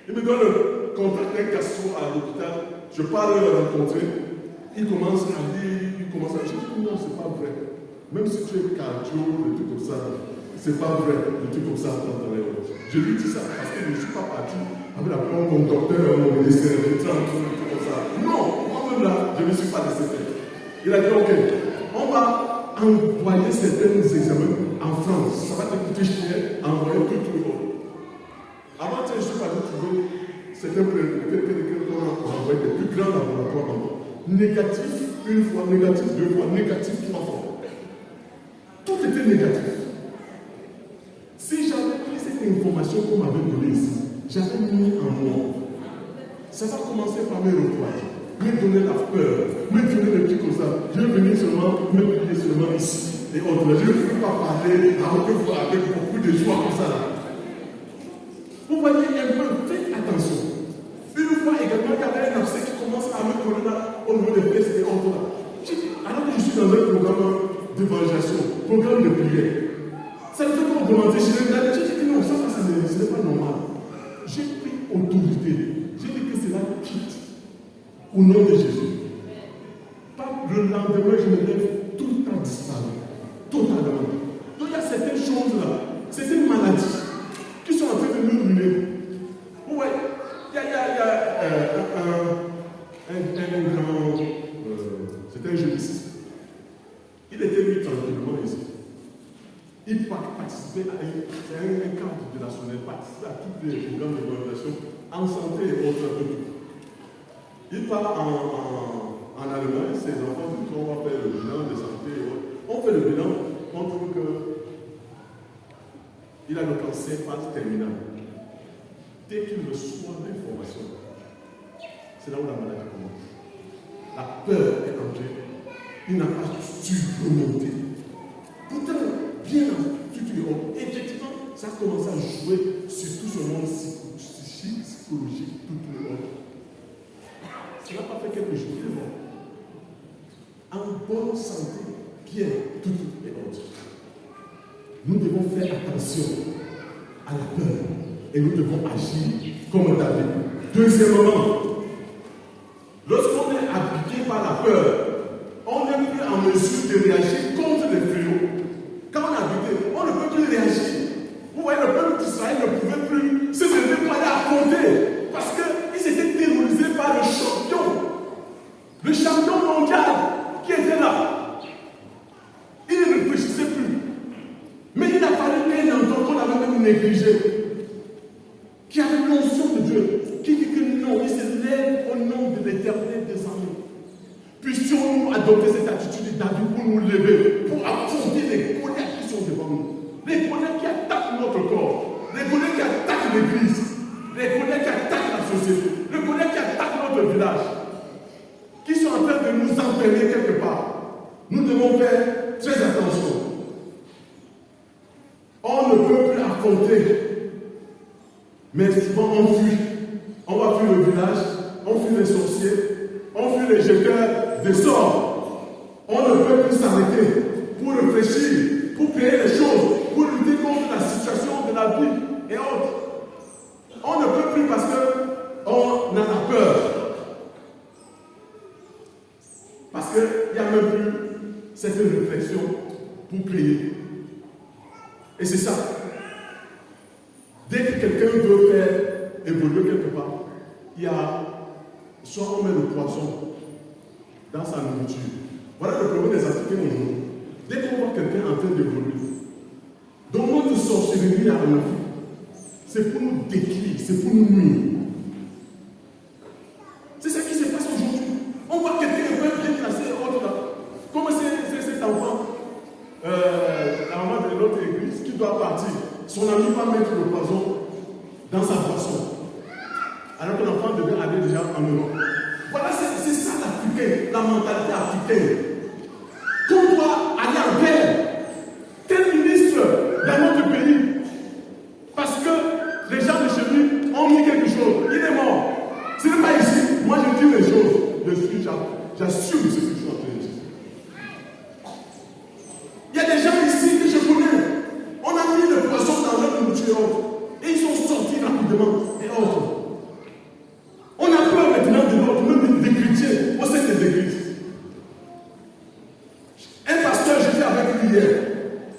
Il me donne le contact d'un gastro à l'hôpital. Je pars le rencontrer. Il commence à dire, je dis non, c'est pas vrai. Même si tu es cardio, des trucs comme ça, c'est pas vrai, des trucs comme ça. Je lui dis ça parce que je ne suis pas parti avec la peur, mon docteur, mon médecin, des trucs comme ça. Non, moi-même là, je ne me suis pas laissé faire. Il a dit ok, on va envoyer certains examens en France. Ça va te coûter cher, envoyer tout. Avant, je suis parti trouver certains qu'on a envoyé des plus grands laboratoires. Négatif une fois, négatif 2 fois, négatif 3 fois. Tout était négatif. Si j'avais pris cette information qu'on m'avait donnée ici, j'avais mis en moi. Ça va commencer par me refroidir, me donner la peur, me donner des trucs comme ça. Je vais venir seulement, me plier seulement ici et autres. Je ne peux pas parler avec beaucoup de joie comme ça là. Vous voyez un peu, faites attention. Une fois également, il y avait un abcès qui commence à me donner là au niveau des fesses et autres là. Alors que je suis dans un programme d'évangélisation, programme de prière. Ça ne fait pas augmenter chez les gens. J'ai dit que non, ça ce n'est pas normal. J'ai pris autorité. J'ai dit que cela quitte. Au nom de Jésus. Pas le lendemain, je me lève, tout a disparu. Totalement. Donc il y a certaines choses là, certaines maladies qui sont en train de nous ruiner. Vous voyez, il y a un grand. C'était un juriste. Il était mis tranquillement ici. Il participait à un cadre de national, participait à toutes les programmes d'évaluation en santé et autres. Il part en Allemagne, ses enfants disent qu'on va faire le bilan de santé et autres. On fait le bilan, on trouve qu'il a le cancer phase terminale. Dès qu'il reçoit l'information, c'est là où la maladie commence. La peur est entrée. Il n'a pas su remonter. Pourtant, bien effectivement, ça a commencé à jouer sur tout ce monde psychique, psychologique, tout le monde. Ça n'a pas fait quelque chose de bon. En bonne santé, bien, tout et autres. Nous devons faire attention à la peur et nous devons agir comme David. Deuxièmement, lorsqu'on est habité par la peur, on n'est plus en mesure de réagir contre les fléaux. Quand on est habité, on ne peut plus réagir. Vous voyez, le peuple d'Israël ne pouvait plus se lever pour aller affronter parce qu'ils étaient terrorisés par le champion mondial qui était là. Il ne réfléchissait plus. Mais il a fallu qu'un enfant qu'on avait même négligé, qui avait l'onction de Dieu, qui dit que notre corps, les colères qui attaquent l'église, les colères qui attaquent la société, les colères qui attaquent notre village, qui sont en train de nous enfermer quelque part. Nous devons faire très attention. On ne peut plus affronter, mais souvent on fuit. On va fuir le village, on fuit les sorciers, on fuit les jeteurs de sorts. On ne peut plus s'arrêter pour réfléchir, pour créer des choses, pour lutter contre la situation de la vie et autres. On ne peut plus parce qu'on en a peur. Parce qu'il n'y a même plus cette réflexion pour créer. Et c'est ça. Dès que quelqu'un veut faire évoluer quelque part, il y a soit on met le poisson dans sa nourriture. Voilà le problème des Africains aujourd'hui. Dès qu'on voit quelqu'un en train d'évoluer, donc notre sorcellerie en Afrique, c'est pour nous décrire, c'est pour nous nuire. C'est ça qui se passe aujourd'hui. On voit quelqu'un un peu bien placé, autre là. Comme c'est cet enfant, la maman de notre église, qui doit partir. Son ami va mettre le poison dans sa boisson. Alors que l'enfant devait aller déjà en Europe. Voilà, c'est ça l'Africain, la mentalité africaine. Qu'on doit aller en guerre. Tel ministre dans notre pays, parce que les gens de chez lui ont mis quelque chose, il est mort. Ce n'est pas ici. Moi je dis les choses. J'assume ce que je suis en train de dire. Il y a des gens ici que je connais. On a mis le poisson dans leur nourriture et ils sont sortis rapidement et autres. On a peur maintenant de l'autre, même des chrétiens au sein des églises. Un pasteur, j'étais avec lui hier.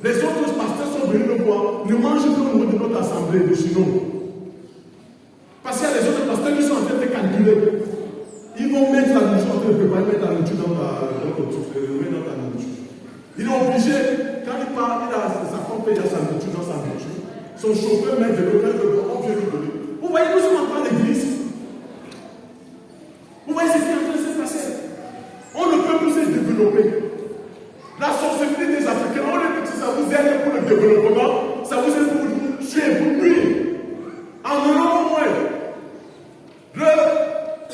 Les autres pasteurs sont venus me voir. Ne mangez pas au niveau de notre assemblée de Chinon. Parce qu'il y a les autres pasteurs qui sont en train de calculer. Ils vont mettre la nourriture, en train de préparer, mettre la nourriture dans ta nourriture. Il est obligé, quand il part, il a sa femme paye sa nourriture dans sa nourriture. Son chauffeur met de l'eau, on vient lui donner. Vous voyez, nous sommes encore à l'église. Vous voyez ce qui est en train de se passer. On ne peut plus se développer. La sorcellerie des Africains, on dit que ça vous aide pour le développement, ça vous aide pour tuer, pour nuire. En Europe au moins, le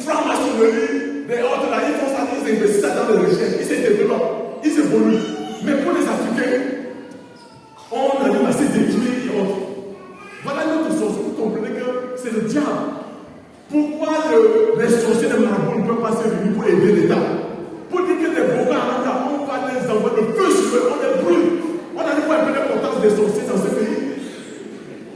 franc-maçonnerie, les autres là, ils font ça, ils investissent ça dans les recherches, ils se développent, ils évoluent. Mais pour les Africains, on arrive à se détruire et autres. Voilà notre sorcier. Vous comprenez que c'est le diable. Pourquoi les sorciers de Marabou ne peuvent pas se réunir pour aider l'État? Pour dire que les Boko Haram, on va les envoyer le feu sur eux, on les brûle. On a dit quoi un peu l'importance des sorciers dans ce pays?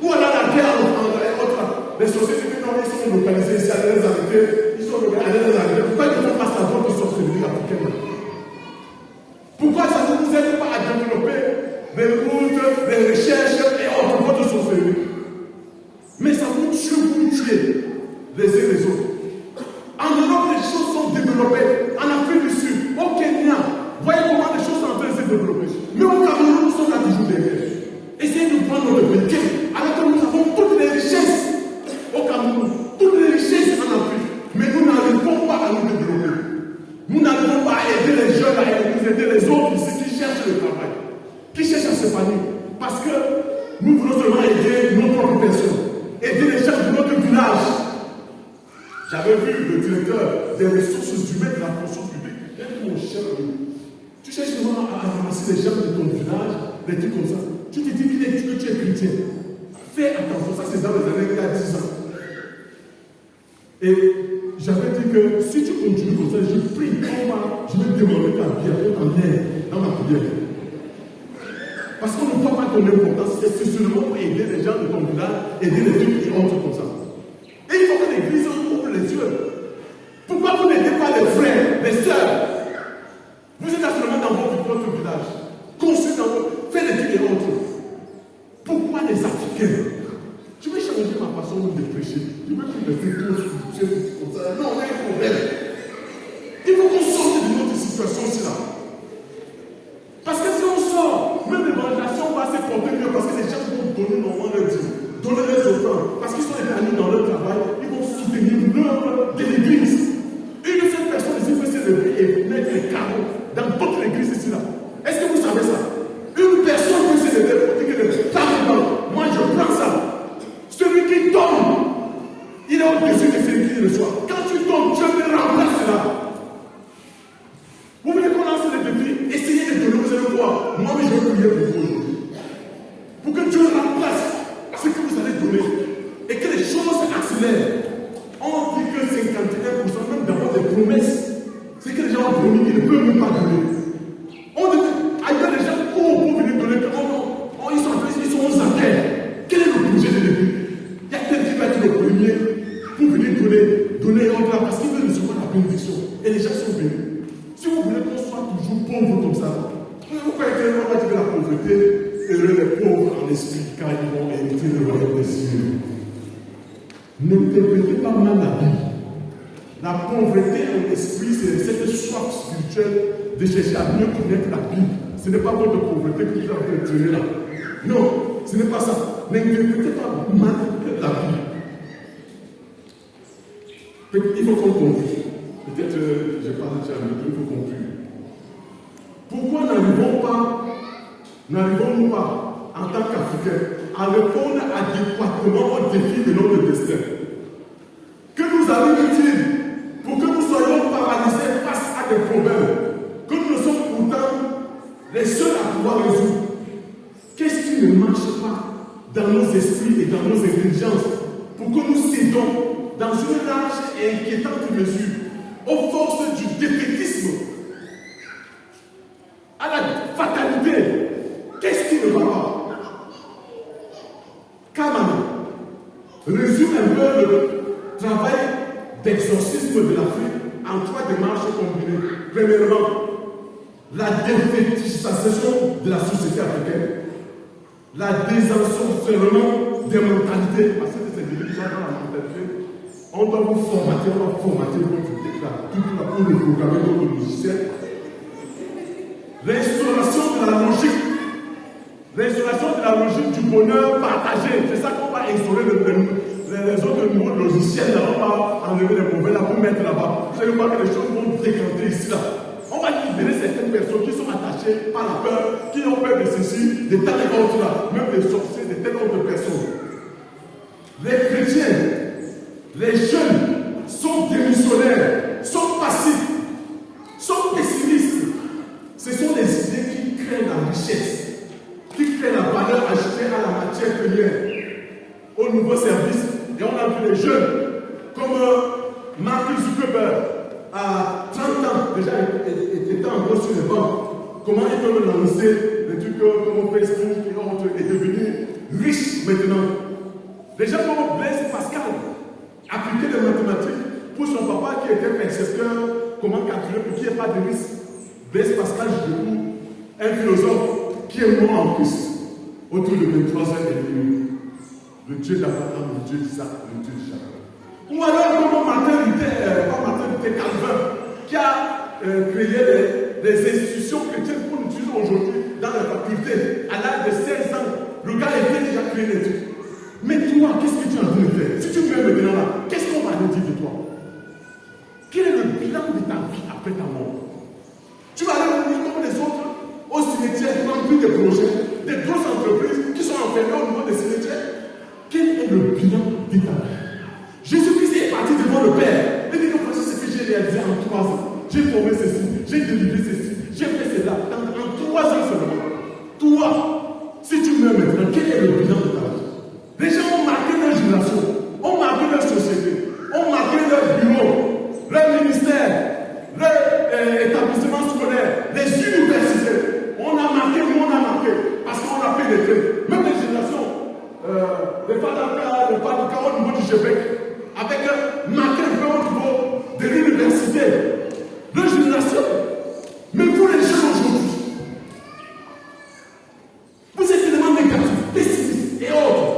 Où on a la guerre entre les sorciers, ils sont localisés ici, allez les arrêter, ils sont allés les arrêter. Pourquoi ils ne font pas savoir que sorcellerie africaine? Pourquoi ça ne vous aide pas à développer des routes, des recherches et autres votre sorcellerie? Mais ça vous tue, vous tuez les uns les autres. En Europe, les choses sont développées. En Afrique du Sud, au Kenya, voyez comment les choses sont en train de se développer. Mais au Cameroun, nous sommes là toujours derrière. Essayez de prendre le pays. Alors que nous avons toutes les richesses au Cameroun, toutes les richesses en Afrique. Mais nous n'arrivons pas à nous développer. Nous n'arrivons pas à aider les jeunes, à nous aider les autres ici qui cherchent le travail, qui cherchent à s'épanouir. Parce que nous voulons seulement aider nos propres personnes, aider les gens de notre village. J'avais vu le directeur des ressources humaines de la fonction publique. Il dit mon cher, tu cherches vraiment à ramasser les gens de ton village, des trucs comme ça. Tu te dis que tu es chrétien. Fais attention, ça c'est dans les années il y a 10 ans. Et j'avais dit que si tu continues comme ça, je prie, je vais demander ta bière, ta bière, dans ma prière. Parce qu'on ne voit pas ton importance, c'est seulement pour aider les gens de ton village, aider les trucs qui entrent comme ça. Et il faut que l'église ouvre les yeux. Pourquoi vous n'aidez pas les frères, les sœurs? Vous êtes actuellement dans votre village. Construisez dans votre. Faites les trucs et autres. Pourquoi les Africains? Je vais changer ma façon de prêcher. Je vais plus me faire comme ça. Non, on a un problème. Il faut qu'on sorte de notre situation-ci là. Parce que si on sort, même l'évangélisation va se porter mieux parce que les gens vont donner normalement leur Dieu, donner les offrandes, parce qu'ils sont épanouis dans esprit quand ils vont hériter le royaume des cieux. N'interprétez pas mal la Bible. La pauvreté en esprit, c'est cette soif spirituelle de chercher à mieux connaître la Bible. Ce n'est pas votre pauvreté que vous avez retiré là. Non, ce n'est pas ça. N'interprétez pas mal la Bible. Il faut qu'on conclue. Peut-être, je parle déjà, mais il faut conclure. Pourquoi n'arrivons-nous pas, en tant qu'Africains, à répondre adéquatement aux défis de notre destin? Que nous arrive-t-il pour que nous soyons paralysés face à des problèmes que nous ne sommes pourtant les seuls à pouvoir résoudre? Qu'est-ce qui ne marche pas dans nos esprits et dans nos intelligences pour que nous cédons dans une large et inquiétante mesure aux forces du défaitisme, à la fatalité? Qu'est-ce qui ne va pas? Kamana résume un peu le travail d'exorcisme de l'Afrique en 3 démarches combinées. Premièrement, la défaitisation de la société africaine, la désensorcellement des mentalités, parce que c'est des gens dans la mentalité. On doit vous formater, votre pour le programmer votre logiciel. L'instauration de la logique du bonheur partagé. C'est ça qu'on va instaurer les autres nouveaux logiciels. Là, on va enlever les mauvais là pour mettre là-bas. Vous allez voir que les choses vont décanter ici là. On va libérer certaines personnes qui sont attachées par la peur, qui ont peur de ceci, de telle et autre là, même des sorciers, de telle autre personne. Les chrétiens, les jeunes sont démissionnaires, sont passifs, sont pessimistes. Ce sont les idées qui créent la richesse, qui créent la valeur ajoutée à la matière première, au nouveau service. Et on a vu les jeunes, comme Mark Zuckerberg, à 30 ans, déjà était encore sur les bancs. Comment ils peuvent lancer des trucs comme Facebook et autres et devenir riches maintenant? Les gens comme Blaise Pascal, appliquer les mathématiques pour son papa qui était percepteur, comment calculer pour qu'il n'y ait pas de risque. Blaise Pascal, je découvre un philosophe qui est mort en Christ, autour de 23 ans et demi. Le Dieu d'Abraham, le Dieu d'Isaac, le Dieu de Jacob. Ou alors comme Martin Luther Calvin, qui a créé les institutions chrétiennes qu'on utilise aujourd'hui dans la faculté. À l'âge de 16 ans, le gars était déjà créé les trucs. Mais toi, qu'est-ce que tu es en train de faire? Si tu meurs maintenant là, qu'est-ce qu'on va nous dire de toi? Quel est le bilan de ta vie après ta mort? Tu vas aller mourir comme les autres au cimetière, remplir des projets, des grosses entreprises qui sont enfermées au niveau des cimetières. Quel est le bilan de ta vie? Jésus-Christ est parti devant le Père. Il dit que voici ce que j'ai réalisé en 3 ans. J'ai formé ceci, j'ai délivré ceci, j'ai fait cela. En 3 ans seulement. Toi, si tu meurs maintenant, quel est le bilan de ta vie? Les gens ont marqué leur génération, ont marqué leur société, ont marqué leur bureau, leur ministère, leur établissement scolaire, les universités. On a marqué, parce qu'on a pénétré. Même les générations, le Paduca au niveau du Québec, avec marqué un peu au niveau de l'université. Leur génération. Mais pour les jeunes aujourd'hui, vous êtes tellement négatifs, pessimistes et autres,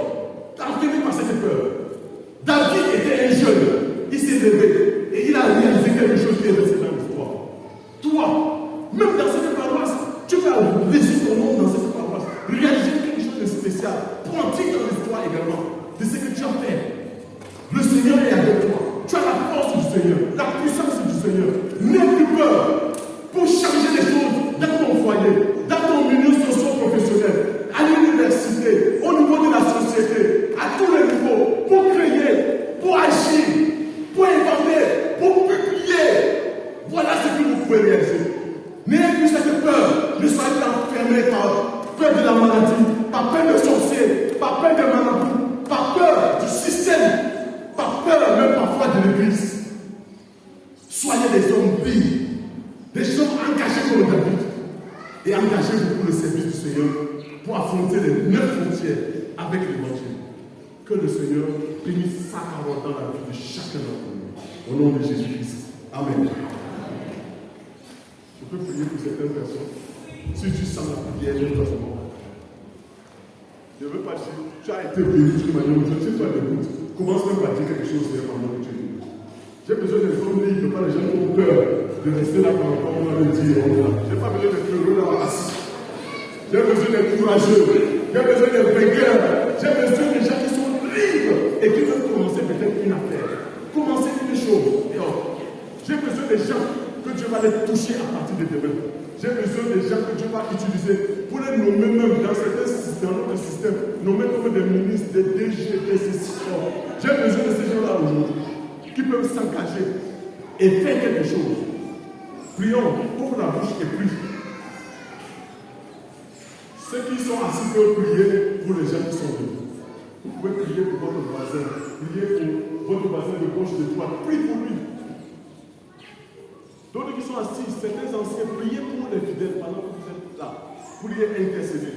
entraînés par cette peur. David était un jeune, il s'est levé et il a réalisé quelque chose qui est resté dans l'histoire. Toi, même dans cette paroisse, tu peux laisser ton nom dans cette paroisse, réaliser quelque chose de spécial, pointer dans l'histoire également de ce que tu as fait. Le Seigneur est avec toi. Tu as la force du Seigneur, la puissance du Seigneur. N'aie plus peur pour changer les choses dans ton foyer, dans ton milieu socio-professionnel, à l'université, au niveau de la société, à tous les niveaux, pour créer, pour agir, pour inventer, pour publier. Voilà ce que vous pouvez réaliser. N'ayez plus cette peur. Ne soyez pas enfermés par peur de la maladie, par peur de sorciers, par peur de marabouts, par peur du système, par peur même parfois de l'église. Soyez des hommes libres, des hommes engagés comme David, et engagez-vous pour le service du Seigneur, pour affronter les 9 frontières avec l'évangile. Que le Seigneur bénisse sa parole dans la vie de chacun d'entre nous. Au nom de Jésus-Christ. Amen. Je peux prier pour certaines personnes. Si tu sens la prière, je dois savoir. Je ne veux pas dire, tu as été béni d'une manière ou d'une autre, si toi t'écoutes, commence même par dire quelque chose pendant que tu es. J'ai besoin des hommes libres, pas les gens qui ont peur de rester là pendant qu'on va le dire. Je n'ai pas besoin d'être heureux là assis. J'ai besoin d'être courageux. J'ai besoin d'être vainqueur. J'ai besoin des gens qui sont libres et qui veulent commencer peut-être une affaire. Commencer une chose. J'ai besoin des gens que Dieu va les toucher à partir de demain. J'ai besoin des gens que Dieu va utiliser pour les nommer même dans certains systèmes, dans notre système, nommer comme des ministres, des DG, des assistants. J'ai besoin de ces gens-là aujourd'hui qui peuvent s'engager et faire quelque chose. Prions, ouvre la bouche et prie. Ceux qui sont assis peuvent prier pour les gens qui sont debout. Vous pouvez prier pour votre voisin, prier pour votre voisin de gauche, de droite, prie pour lui. D'autres qui sont assis, certains anciens, priez pour les fidèles pendant que vous êtes là. Priez intercéder.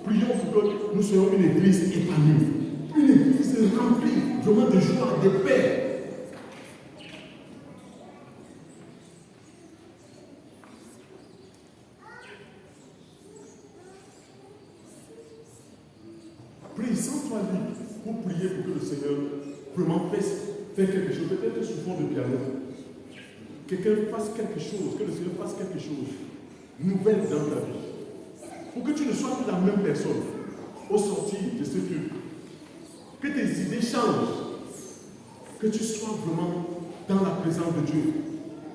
Prions pour que nous soyons une église épanouie. Une église remplie vraiment de joie, de paix. Prie, sens-toi libre pour prier pour que le Seigneur vraiment fasse quelque chose. Peut-être sous fond de piano. Quelqu'un fasse quelque chose, que le Seigneur fasse quelque chose nouvelle dans ta vie. Pour que tu ne sois plus la même personne au sortir de ce culte. Que tes idées changent. Que tu sois vraiment dans la présence de Dieu.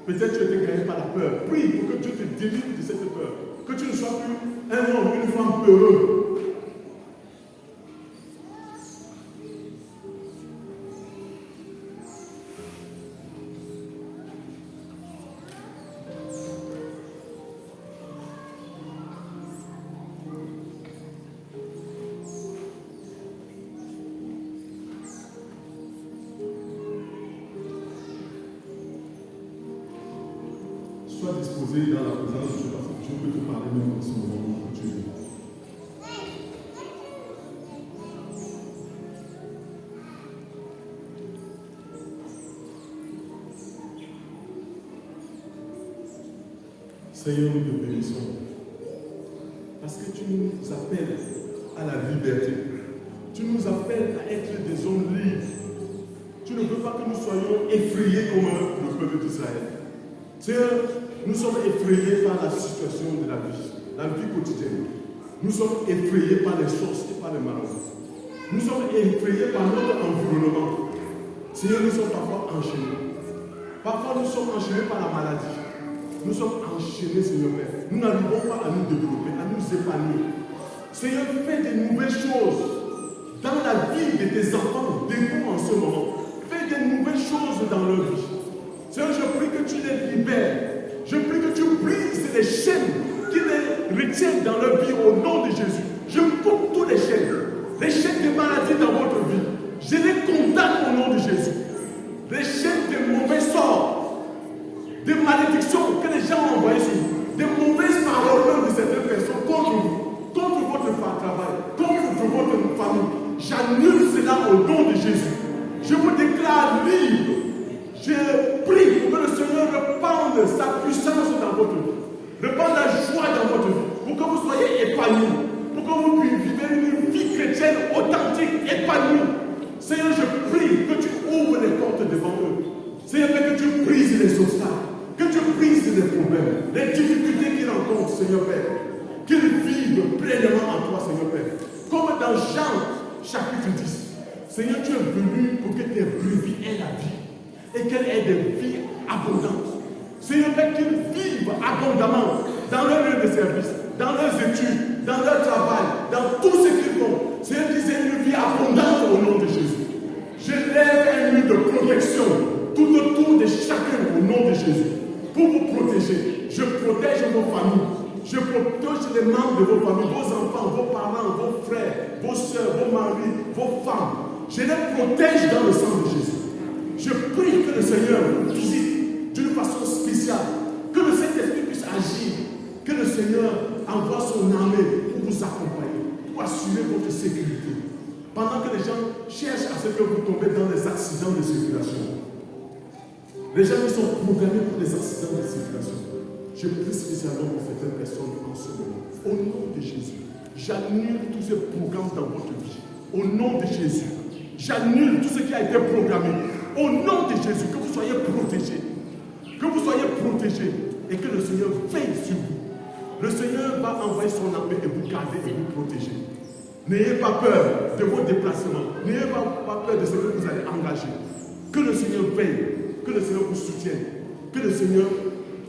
Peut-être tu étais gagné par la peur. Prie pour que Dieu te délivre de cette peur. Que tu ne sois plus un homme, une femme peureux. Sois disposé dans la présence de Dieu parce que Dieu peut te parler même en ce moment où tu es. Seigneur, nous te bénissons parce que tu nous appelles à la liberté. Tu nous appelles à être des hommes libres. Tu ne veux pas que nous soyons effrayés comme le peuple d'Israël. Seigneur, nous sommes effrayés par la situation de la vie quotidienne. Nous sommes effrayés par les sources et par les maladies. Nous sommes effrayés par notre environnement. Seigneur, nous sommes parfois enchaînés. Parfois, nous sommes enchaînés par la maladie. Nous sommes enchaînés, Seigneur Père. Nous n'arrivons pas à nous développer, à nous épanouir. Seigneur, fais des nouvelles choses dans la vie de tes enfants, debout en ce moment. Fais des nouvelles choses dans leur vie. Seigneur, je prie que tu les libères. Je prie que tu brises les chaînes qui les retiennent dans leur vie au nom de Jésus. Je coupe tous les chaînes de maladie dans votre vie. Je les condamne au nom de Jésus. Les chaînes de mauvais sorts, de malédictions que les gens ont envoyées sur vous, de mauvaises paroles même de certaines personnes contre vous, contre votre travail, contre votre famille. J'annule cela au nom de Jésus. Je vous déclare libre. Je prie pour que le Seigneur répande sa puissance dans votre vie, répande la joie dans votre vie, pour que vous soyez épanouis, pour que vous viviez une vie chrétienne authentique, épanouie. Seigneur, je prie que tu ouvres les portes devant eux. Seigneur, que tu brises les obstacles, que tu brises les problèmes, les difficultés qu'ils rencontrent, Seigneur Père, qu'ils vivent pleinement en toi, Seigneur Père. Comme dans Jean chapitre 10. Seigneur, tu es venu pour que tes brebis aient la vie. Et qu'elle ait des vies abondantes. Seigneur, qu'ils vivent abondamment dans leur lieu de service, dans leurs études, dans leur travail, dans tout ce qu'ils font. Seigneur, qu'ils aient une vie abondante au nom de Jésus. Je lève un mur de protection tout autour de chacun au nom de Jésus. Pour vous protéger, je protège vos familles. Je protège les membres de vos familles, vos enfants, vos parents, vos frères, vos soeurs, vos maris, vos femmes. Je les protège dans le sang de Jésus. Je prie que le Seigneur vous visite d'une façon spéciale, que le Saint-Esprit puisse agir, que le Seigneur envoie son armée pour vous accompagner, pour assurer votre sécurité. Pendant que les gens cherchent à ce que vous tombez dans des accidents de circulation, les gens qui sont programmés pour des accidents de circulation, je prie spécialement pour certaines personnes en ce moment. Au nom de Jésus, j'annule tous ces programmes dans votre vie. Au nom de Jésus, j'annule tout ce qui a été programmé. Au nom de Jésus, que vous soyez protégés. Que vous soyez protégés et que le Seigneur veille sur vous. Le Seigneur va envoyer son armée et vous garder et vous protéger. N'ayez pas peur de vos déplacements. N'ayez pas peur de ce que vous allez engager. Que le Seigneur veille. Que le Seigneur vous soutienne. Que le Seigneur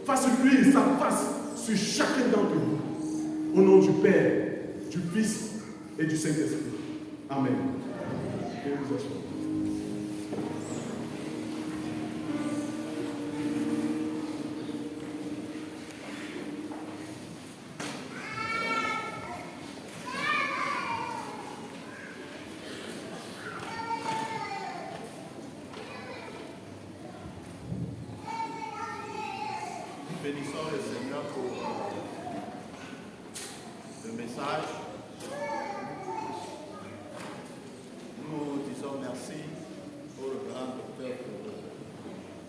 fasse lui sa face sur chacun d'entre vous. Au nom du Père, du Fils et du Saint-Esprit. Amen. Et vous asseyez. Bénissons le Seigneur pour le message. Nous disons merci